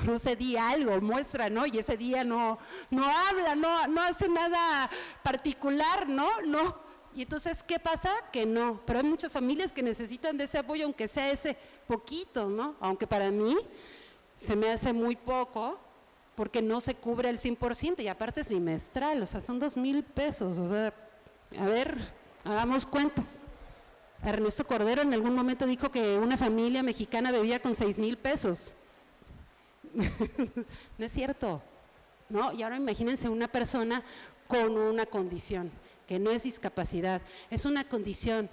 Speaker 8: no sé, di algo, muestra, ¿no? Y ese día no habla, no hace nada particular, ¿no? Y entonces, ¿qué pasa? Que no, pero hay muchas familias que necesitan de ese apoyo, aunque sea ese poquito, ¿no? Aunque para mí se me hace muy poco, porque no se cubre el 100%, y aparte es bimestral, o sea, son 2,000 pesos, o sea, a ver, hagamos cuentas. Ernesto Cordero en algún momento dijo que una familia mexicana bebía con 6,000 pesos. No es cierto, ¿no? Y ahora imagínense una persona con una condición, que no es discapacidad, es una condición,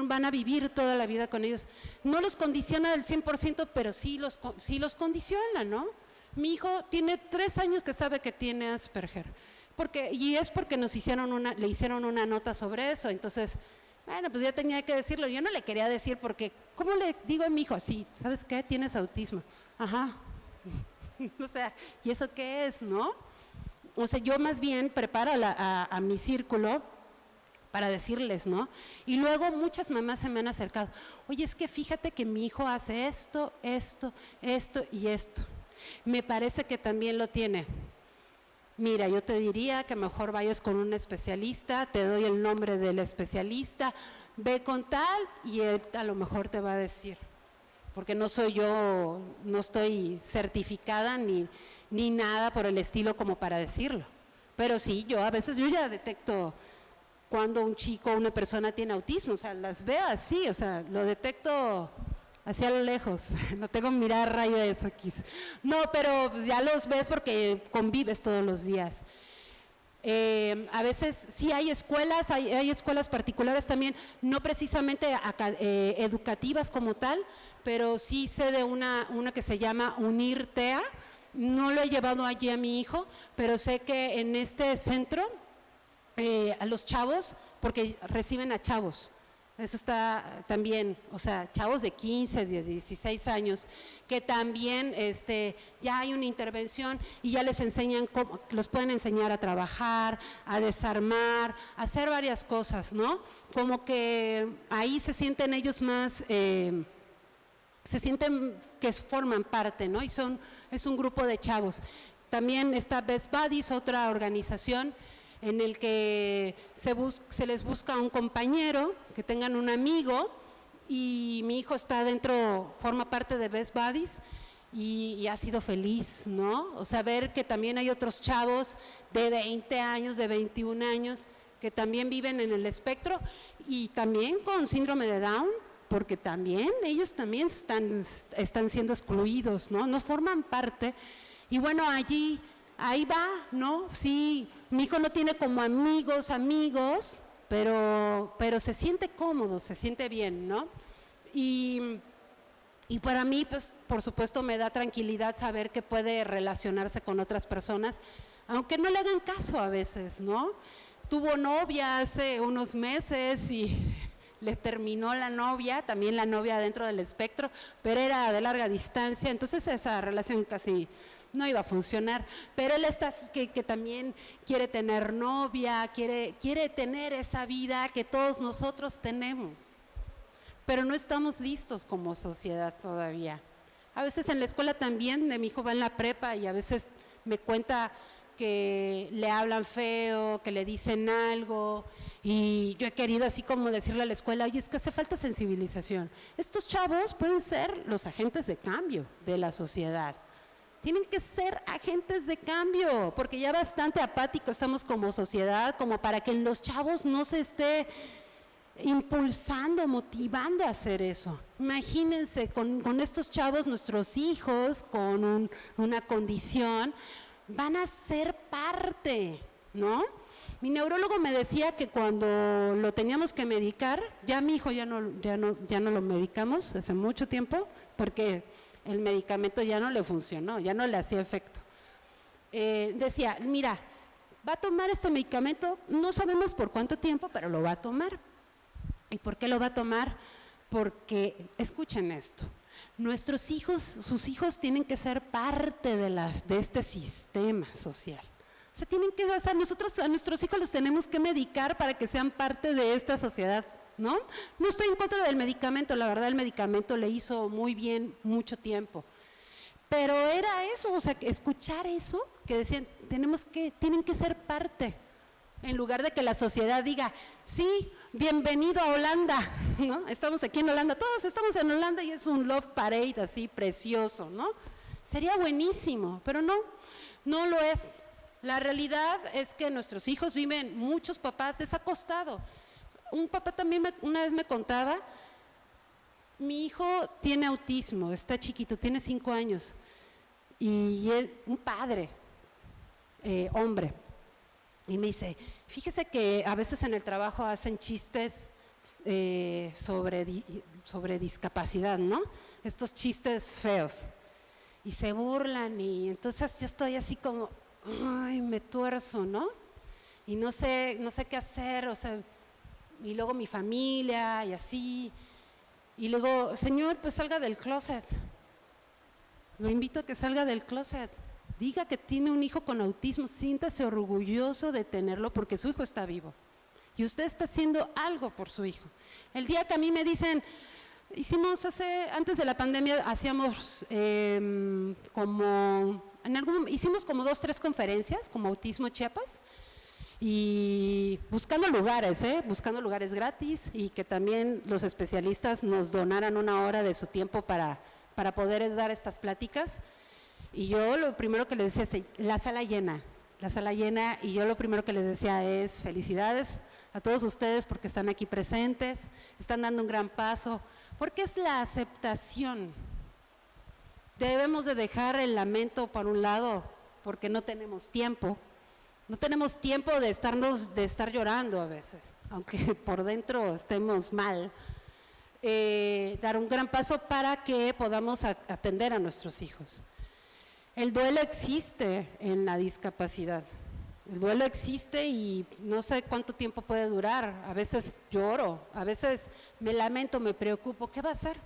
Speaker 8: van a vivir toda la vida con ellos. No los condiciona del 100%, pero sí los condiciona, ¿no? Mi hijo tiene 3 años que sabe que tiene Asperger, y es porque le hicieron una nota sobre eso, entonces, bueno, pues ya tenía que decirlo. Yo no le quería decir porque, ¿cómo le digo a mi hijo así? ¿Sabes qué? Tienes autismo. Ajá. O sea, ¿y eso qué es, no? O sea, yo más bien preparo a mi círculo para decirles, ¿no? Y luego muchas mamás se me han acercado. Oye, es que fíjate que mi hijo hace esto y esto. Me parece que también lo tiene. Mira, yo te diría que mejor vayas con un especialista, te doy el nombre del especialista, ve con tal y él a lo mejor te va a decir. Porque no estoy certificada ni nada por el estilo como para decirlo. Pero sí, a veces ya detecto cuando un chico o una persona tiene autismo, o sea, las veo así, o sea, lo detecto hacia lo lejos, no tengo mirar rayos aquí. No, pero pues ya los ves porque convives todos los días. A veces sí hay escuelas, hay escuelas particulares también, no precisamente educativas como tal, pero sí sé de una que se llama UNIR-TEA. No lo he llevado allí a mi hijo, pero sé que en este centro a los chavos, porque reciben a chavos, eso está también, o sea, chavos de 15, de 16 años, que también ya hay una intervención y ya les enseñan los pueden enseñar a trabajar, a desarmar, a hacer varias cosas, ¿no? Como que ahí se sienten ellos más, se sienten que forman parte, ¿no? Y es un grupo de chavos. También está Best Buddies, otra organización en el que se les busca un compañero, que tengan un amigo, y mi hijo está dentro, forma parte de Best Buddies y ha sido feliz, ¿no? O sea, ver que también hay otros chavos de 20 años, de 21 años, que también viven en el espectro y también con síndrome de Down, porque también ellos también están siendo excluidos, ¿no? No forman parte. Y bueno, ahí va, ¿no? Sí, mi hijo no tiene como amigos, pero se siente cómodo, se siente bien, ¿no? Y para mí, pues, por supuesto, me da tranquilidad saber que puede relacionarse con otras personas, aunque no le hagan caso a veces, ¿no? Tuvo novia hace unos meses y le terminó la novia, también la novia dentro del espectro, pero era de larga distancia, entonces esa relación casi no iba a funcionar, pero él está que también quiere tener novia, quiere tener esa vida que todos nosotros tenemos, pero no estamos listos como sociedad todavía. A veces en la escuela también, mi hijo va en la prepa y a veces me cuenta que le hablan feo, que le dicen algo, y yo he querido así como decirle a la escuela, oye, es que hace falta sensibilización. Estos chavos pueden ser los agentes de cambio de la sociedad. Tienen que ser agentes de cambio, porque ya bastante apáticos estamos como sociedad, como para que en los chavos no se esté impulsando, motivando a hacer eso. Imagínense, con estos chavos, nuestros hijos con una condición, van a ser parte, ¿no? Mi neurólogo me decía que cuando lo teníamos que medicar, ya mi hijo ya no lo medicamos hace mucho tiempo, porque el medicamento ya no le funcionó, ya no le hacía efecto. Decía, mira, va a tomar este medicamento, no sabemos por cuánto tiempo, pero lo va a tomar. ¿Y por qué lo va a tomar? Porque, escuchen esto, sus hijos tienen que ser parte de este sistema social. O sea, nosotros a nuestros hijos los tenemos que medicar para que sean parte de esta sociedad, ¿no? No estoy en contra del medicamento, la verdad el medicamento le hizo muy bien mucho tiempo, Pero era eso, o sea, escuchar eso, que decían, tienen que ser parte, en lugar de que la sociedad diga, sí, bienvenido a Holanda, ¿no? Estamos aquí en Holanda, todos estamos en Holanda y es un love parade así precioso, ¿no? Sería buenísimo, pero no lo es. La realidad es que nuestros hijos viven, muchos papás desacostados. Un papá también una vez me contaba, mi hijo tiene autismo, está chiquito, tiene 5 años, y él, un padre, hombre, y me dice, fíjese que a veces en el trabajo hacen chistes sobre discapacidad, ¿no? Estos chistes feos, y se burlan, y entonces yo estoy así como, ay, me tuerzo, ¿no? Y no sé qué hacer, o sea, y luego mi familia, y así, y luego, señor, pues salga del closet, lo invito a que salga del closet, diga que tiene un hijo con autismo, siéntase orgulloso de tenerlo porque su hijo está vivo y usted está haciendo algo por su hijo. El día que a mí me dicen, antes de la pandemia hacíamos hicimos como 2, 3 conferencias como Autismo Chiapas y buscando lugares gratis y que también los especialistas nos donaran 1 hora de su tiempo para poder dar estas pláticas. Y yo lo primero que les decía es, la sala llena, y yo lo primero que les decía es felicidades a todos ustedes porque están aquí presentes, están dando un gran paso, porque es la aceptación. Debemos de dejar el lamento por un lado, porque no tenemos tiempo de estar llorando a veces, aunque por dentro estemos mal. Dar un gran paso para que podamos atender a nuestros hijos. El duelo existe en la discapacidad, el duelo existe y no sé cuánto tiempo puede durar, a veces lloro, a veces me lamento, me preocupo, ¿qué va a hacer?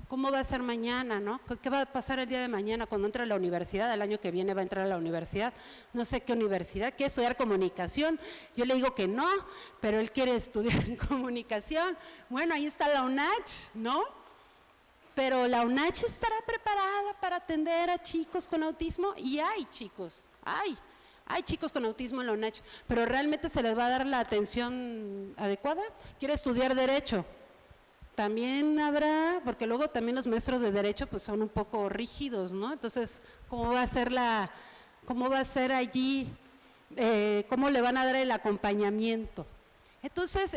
Speaker 8: ¿Cómo va a ser mañana, no? ¿Qué va a pasar el día de mañana cuando entre a la universidad? El año que viene va a entrar a la universidad, no sé qué universidad, quiere estudiar comunicación, yo le digo que no, pero él quiere estudiar comunicación, bueno, ahí está la UNACH, ¿no? Pero la UNACH estará preparada para atender a chicos con autismo y hay chicos con autismo en la UNACH, pero ¿realmente se les va a dar la atención adecuada? ¿Quiere estudiar Derecho? También habrá, porque luego también los maestros de Derecho pues son un poco rígidos, ¿no? Entonces, ¿cómo va a ser allí? ¿Cómo le van a dar el acompañamiento? Entonces,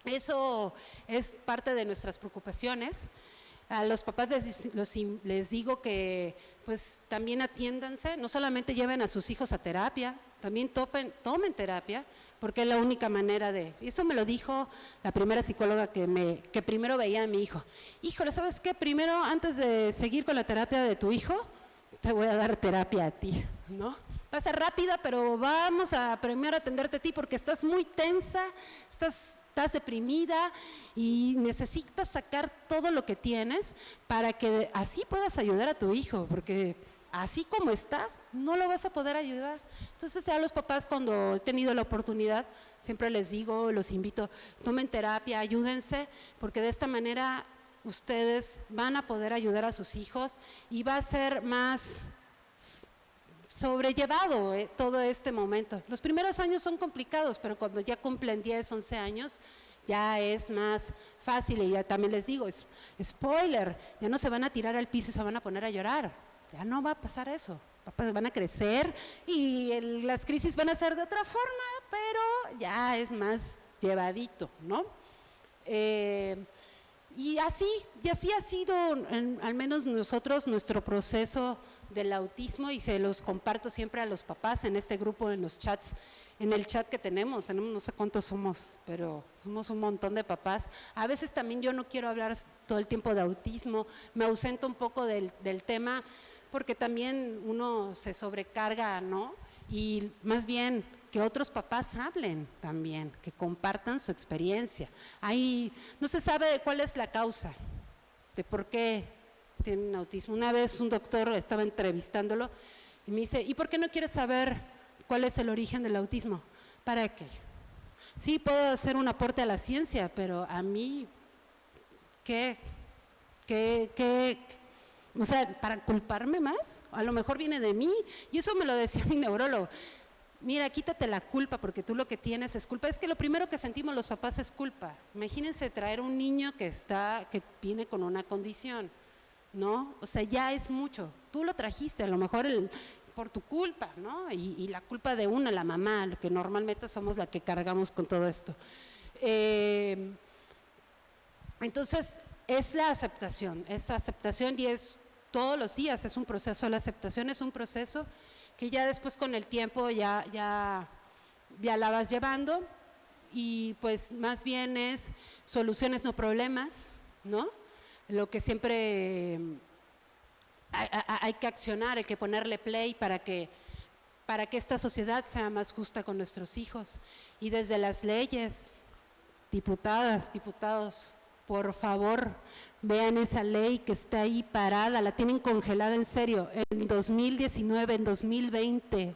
Speaker 8: eso es parte de nuestras preocupaciones. A los papás les digo que pues también atiéndanse, no solamente lleven a sus hijos a terapia, también tomen terapia, porque es la única manera de… Eso me lo dijo la primera psicóloga que primero veía a mi hijo. Híjole, ¿sabes qué? Primero, antes de seguir con la terapia de tu hijo, te voy a dar terapia a ti, ¿no? Va a ser rápida, pero vamos a primero atenderte a ti porque estás muy tensa, estás deprimida y necesitas sacar todo lo que tienes para que así puedas ayudar a tu hijo, porque así como estás, no lo vas a poder ayudar. Entonces, a los papás, cuando he tenido la oportunidad, siempre les digo, los invito, tomen terapia, ayúdense, porque de esta manera ustedes van a poder ayudar a sus hijos y va a ser más sobrellevado todo este momento. Los primeros años son complicados, pero cuando ya cumplen 10, 11 años, ya es más fácil. Y ya también les digo, spoiler, ya no se van a tirar al piso y se van a poner a llorar. Ya no va a pasar eso. Van a crecer y las crisis van a ser de otra forma, pero ya es más llevadito, ¿no? Y así ha sido, al menos nosotros, nuestro proceso del autismo, y se los comparto siempre a los papás en este grupo, en los chats, en el chat que tenemos no sé cuántos somos, pero somos un montón de papás. A veces también yo no quiero hablar todo el tiempo de autismo, me ausento un poco del tema, porque también uno se sobrecarga, ¿no? Y más bien que otros papás hablen también, que compartan su experiencia. No se sabe cuál es la causa de por qué tienen autismo. Una vez un doctor estaba entrevistándolo y me dice, ¿y por qué no quieres saber cuál es el origen del autismo? ¿Para qué? Sí, puedo hacer un aporte a la ciencia, pero a mí, ¿qué O sea, para culparme más, a lo mejor viene de mí. Y eso me lo decía mi neurólogo. Mira, quítate la culpa porque tú lo que tienes es culpa. Es que lo primero que sentimos los papás es culpa. Imagínense traer un niño que viene con una condición, ¿no? O sea, ya es mucho. Tú lo trajiste, a lo mejor por tu culpa, ¿no? Y la culpa de la mamá, que normalmente somos la que cargamos con todo esto. Entonces, es la aceptación y es todos los días, es un proceso. La aceptación es un proceso que ya después con el tiempo ya la vas llevando y pues más bien es soluciones, no problemas, ¿no? Lo que siempre hay que accionar, hay que ponerle play para que esta sociedad sea más justa con nuestros hijos. Y desde las leyes, diputadas, diputados, por favor, vean esa ley que está ahí parada, la tienen congelada en serio, en 2019, en 2020,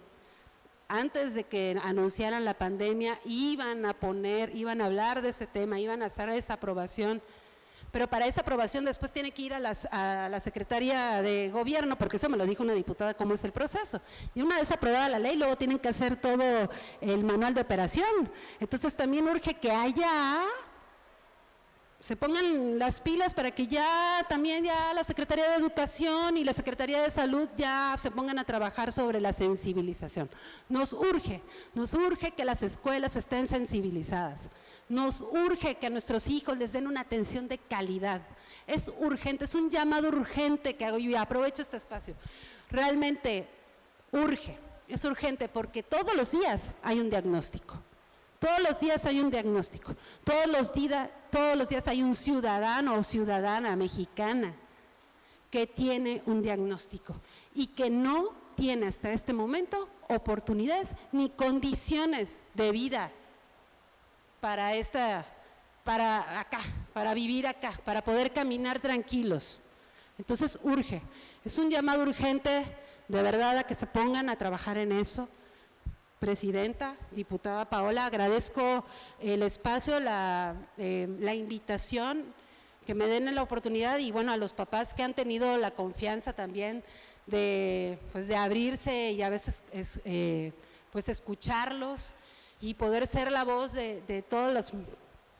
Speaker 8: antes de que anunciaran la pandemia, iban a hablar de ese tema, iban a hacer esa aprobación, pero para esa aprobación después tiene que ir a la Secretaría de Gobierno, porque eso me lo dijo una diputada, cómo es el proceso. Y una vez aprobada la ley, luego tienen que hacer todo el manual de operación. Entonces también urge que se pongan las pilas para que también la Secretaría de Educación y la Secretaría de Salud ya se pongan a trabajar sobre la sensibilización. Nos urge que las escuelas estén sensibilizadas. Nos urge que a nuestros hijos les den una atención de calidad. Es urgente, es un llamado urgente que hago y aprovecho este espacio. Realmente es urgente porque todos los días hay un diagnóstico. Todos los días hay un diagnóstico, todos los días hay un ciudadano o ciudadana mexicana que tiene un diagnóstico y que no tiene hasta este momento oportunidades ni condiciones de vida para vivir acá, para poder caminar tranquilos. Entonces urge, es un llamado urgente de verdad a que se pongan a trabajar en eso. Presidenta, diputada Paola, agradezco el espacio, la invitación, que me den la oportunidad y bueno, a los papás que han tenido la confianza también de abrirse y a veces escucharlos y poder ser la voz de todos los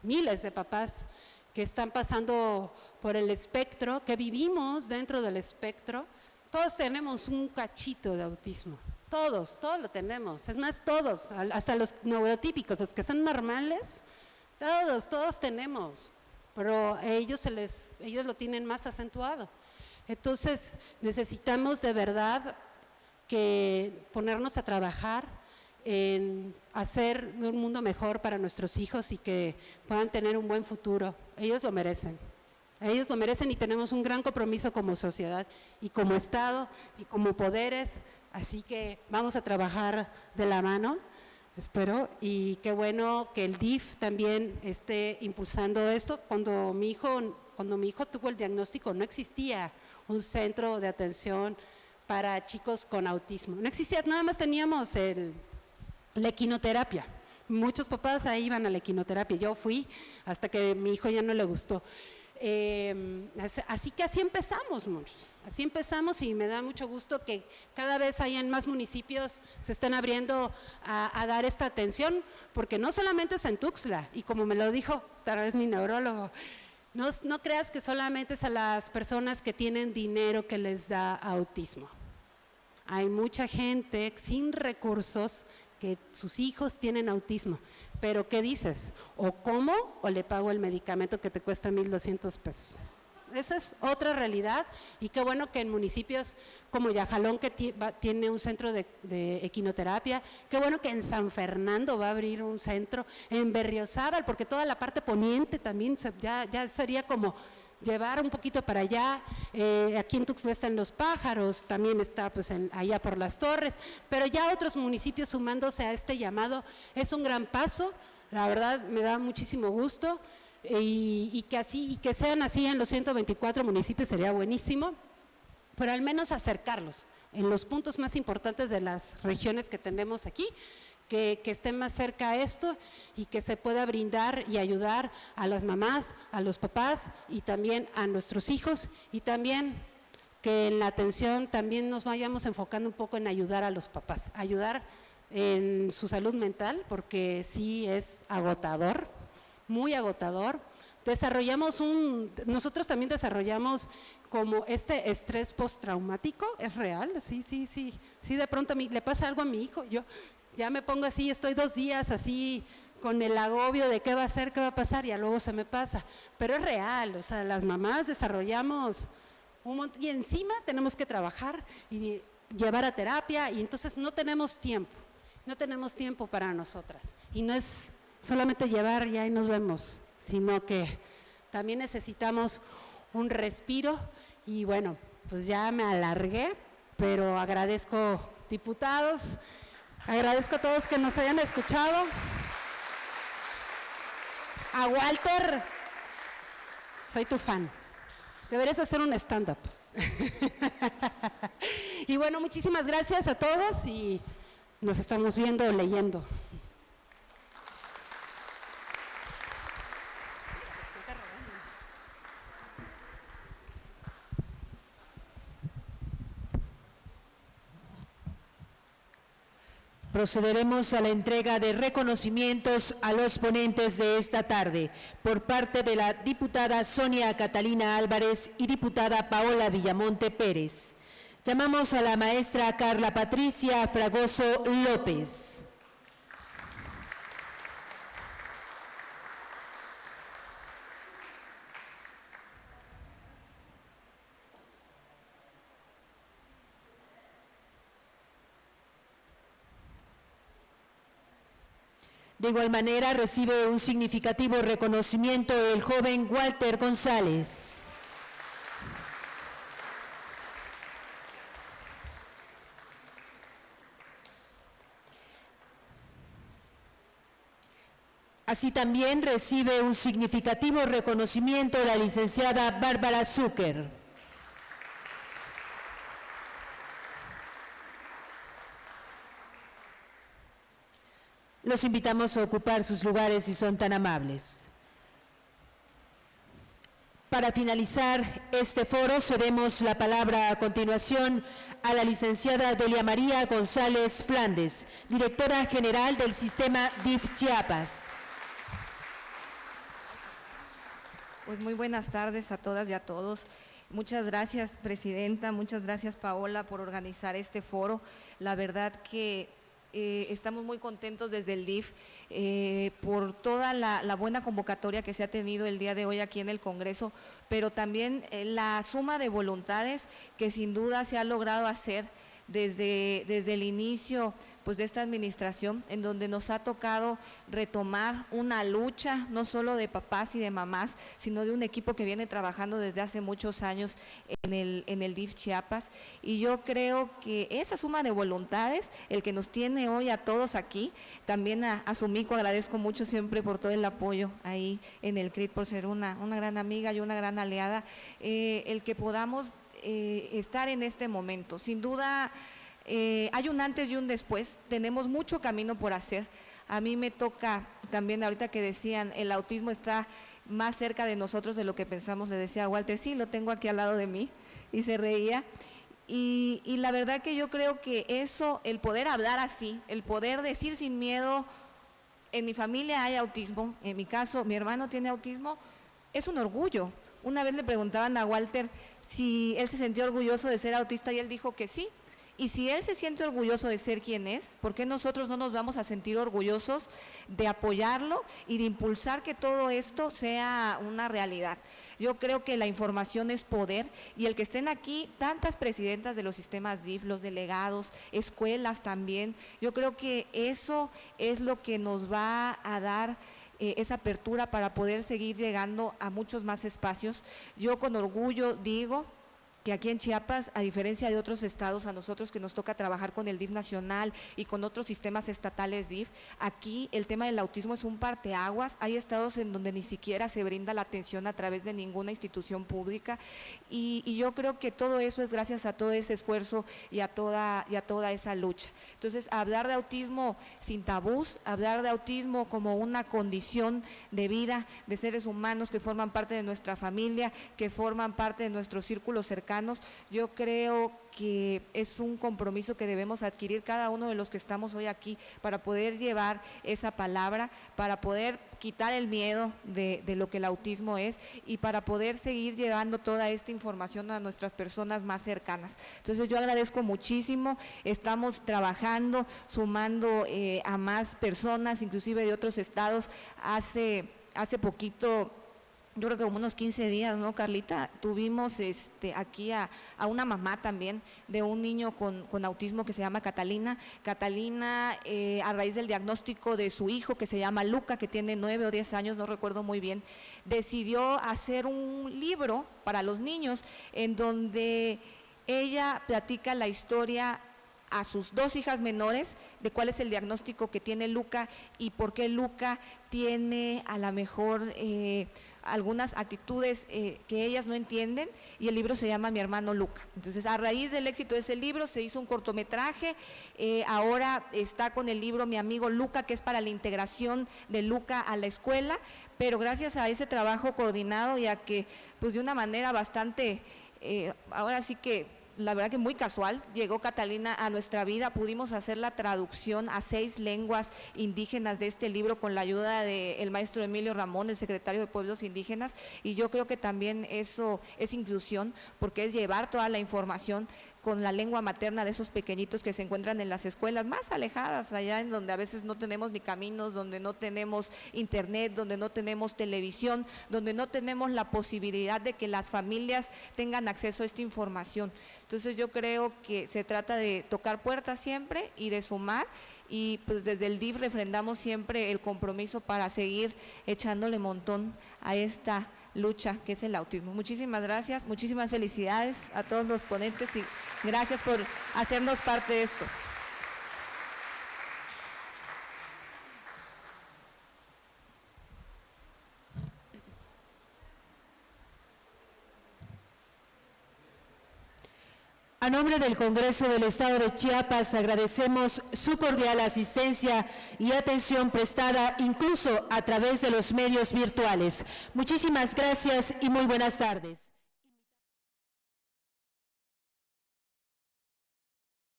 Speaker 8: miles de papás que están pasando por el espectro, que vivimos dentro del espectro. Todos tenemos un cachito de autismo. Todos lo tenemos, es más, todos, hasta los neurotípicos, los que son normales, todos tenemos, pero ellos lo tienen más acentuado. Entonces, necesitamos de verdad que ponernos a trabajar en hacer un mundo mejor para nuestros hijos y que puedan tener un buen futuro. Ellos lo merecen y tenemos un gran compromiso como sociedad y como Estado y como poderes. Así que vamos a trabajar de la mano, espero, y qué bueno que el DIF también esté impulsando esto. Cuando mi hijo tuvo el diagnóstico, no existía un centro de atención para chicos con autismo. No existía, nada más teníamos la equinoterapia. Muchos papás ahí iban a la equinoterapia. Yo fui hasta que a mi hijo ya no le gustó. Así que así empezamos muchos, y me da mucho gusto que cada vez hayan más municipios se están abriendo a dar esta atención, porque no solamente es en Tuxtla, y como me lo dijo tal vez mi neurólogo, no creas que solamente es a las personas que tienen dinero que les da autismo. Hay mucha gente sin recursos que sus hijos tienen autismo, pero ¿qué dices? O como o le pago el medicamento que te cuesta 1,200 pesos. Esa es otra realidad y qué bueno que en municipios como Yajalón, que tiene un centro de equinoterapia, qué bueno que en San Fernando va a abrir un centro, en Berriozábal, porque toda la parte poniente también ya sería como llevar un poquito para allá. Aquí en Tuxtla están Los Pájaros, también está allá por Las Torres, pero ya otros municipios sumándose a este llamado es un gran paso. La verdad me da muchísimo gusto y que sean así en los 124 municipios sería buenísimo, pero al menos acercarlos en los puntos más importantes de las regiones que tenemos aquí, que estén más cerca a esto y que se pueda brindar y ayudar a las mamás, a los papás y también a nuestros hijos y también que en la atención también nos vayamos enfocando un poco en ayudar a los papás, ayudar en su salud mental, porque sí es agotador, muy agotador. Nosotros también desarrollamos como este estrés postraumático, es real, sí, de pronto le pasa algo a mi hijo, yo ya me pongo así, estoy 2 días así con el agobio de qué va a hacer, qué va a pasar, y luego se me pasa, pero es real, o sea, las mamás desarrollamos un montón, y encima tenemos que trabajar y llevar a terapia, y entonces no tenemos tiempo para nosotras, y no es solamente llevar y ahí nos vemos, sino que también necesitamos un respiro. Y bueno, pues ya me alargué, pero agradezco, diputados, agradezco a todos que nos hayan escuchado. A Walter, soy tu fan, deberías hacer un stand-up. Y bueno, muchísimas gracias a todos y nos estamos viendo o leyendo.
Speaker 1: Procederemos a la entrega de reconocimientos a los ponentes de esta tarde por parte de la diputada Sonia Catalina Álvarez y diputada Paola Villamonte Pérez. Llamamos a la maestra Carla Patricia Fragoso López. De igual manera, recibe un significativo reconocimiento el joven Walter González. Así también recibe un significativo reconocimiento la licenciada Bárbara Zucker. Los invitamos a ocupar sus lugares si son tan amables. Para finalizar este foro, cedemos la palabra a continuación a la licenciada Delia María González Flandes, directora general del sistema DIF Chiapas.
Speaker 9: Pues muy buenas tardes a todas y a todos. Muchas gracias, presidenta, muchas gracias, Paola, por organizar este foro. La verdad que estamos muy contentos desde el DIF por toda la buena convocatoria que se ha tenido el día de hoy aquí en el Congreso, pero también la suma de voluntades que sin duda se ha logrado hacer desde el inicio pues de esta administración, en donde nos ha tocado retomar una lucha no solo de papás y de mamás, sino de un equipo que viene trabajando desde hace muchos años en el DIF Chiapas. Y yo creo que esa suma de voluntades, el que nos tiene hoy a todos aquí, también a Sumiko agradezco mucho siempre por todo el apoyo ahí en el CRIT, por ser una gran amiga y una gran aliada, el que podamos estar en este momento. Sin duda hay un antes y un después, tenemos mucho camino por hacer. A mí me toca también, ahorita que decían, el autismo está más cerca de nosotros de lo que pensamos, le decía a Walter, sí, lo tengo aquí al lado de mí, y se reía. Y la verdad que yo creo que eso, el poder hablar así, el poder decir sin miedo, en mi familia hay autismo, en mi caso, mi hermano tiene autismo, es un orgullo. Una vez le preguntaban a Walter si él se sentía orgulloso de ser autista y él dijo que sí. Y si él se siente orgulloso de ser quien es, ¿por qué nosotros no nos vamos a sentir orgullosos de apoyarlo y de impulsar que todo esto sea una realidad? Yo creo que la información es poder y el que estén aquí tantas presidentas de los sistemas DIF, los delegados, escuelas también, yo creo que eso es lo que nos va a dar esa apertura para poder seguir llegando a muchos más espacios. Yo con orgullo digo que aquí en Chiapas, a diferencia de otros estados, a nosotros que nos toca trabajar con el DIF nacional y con otros sistemas estatales DIF, aquí el tema del autismo es un parteaguas. Hay estados en donde ni siquiera se brinda la atención a través de ninguna institución pública y yo creo que todo eso es gracias a todo ese esfuerzo y a toda esa lucha. Entonces, hablar de autismo sin tabús, hablar de autismo como una condición de vida de seres humanos que forman parte de nuestra familia, que forman parte de nuestro círculo cercano, cercanos. Yo creo que es un compromiso que debemos adquirir cada uno de los que estamos hoy aquí para poder llevar esa palabra, para poder quitar el miedo de lo que el autismo es y para poder seguir llevando toda esta información a nuestras personas más cercanas. Entonces yo agradezco muchísimo, estamos trabajando, sumando a más personas, inclusive de otros estados. Hace poquito, yo creo que como unos 15 días, ¿no, Carlita? Tuvimos aquí a una mamá también de un niño con autismo que se llama Catalina. Catalina, a raíz del diagnóstico de su hijo que se llama Luca, que tiene 9 o 10 años, no recuerdo muy bien, decidió hacer un libro para los niños en donde ella platica la historia a sus 2 hijas menores de cuál es el diagnóstico que tiene Luca y por qué Luca tiene a lo mejor algunas actitudes que ellas no entienden, y el libro se llama Mi hermano Luca. Entonces, a raíz del éxito de ese libro se hizo un cortometraje, ahora está con el libro Mi amigo Luca, que es para la integración de Luca a la escuela, pero gracias a ese trabajo coordinado y a que pues de una manera bastante, ahora sí que la verdad que muy casual, llegó Catalina a nuestra vida, pudimos hacer la traducción a 6 lenguas indígenas de este libro con la ayuda del maestro Emilio Ramón, el secretario de Pueblos Indígenas, y yo creo que también eso es inclusión, porque es llevar toda la información con la lengua materna de esos pequeñitos que se encuentran en las escuelas más alejadas, allá en donde a veces no tenemos ni caminos, donde no tenemos internet, donde no tenemos televisión, donde no tenemos la posibilidad de que las familias tengan acceso a esta información. Entonces yo creo que se trata de tocar puertas siempre y de sumar, y pues desde el DIF refrendamos siempre el compromiso para seguir echándole montón a esta lucha que es el autismo. Muchísimas gracias, muchísimas felicidades a todos los ponentes y gracias por hacernos parte de esto.
Speaker 1: A nombre del Congreso del Estado de Chiapas, agradecemos su cordial asistencia y atención prestada, incluso a través de los medios virtuales. Muchísimas gracias y muy buenas tardes.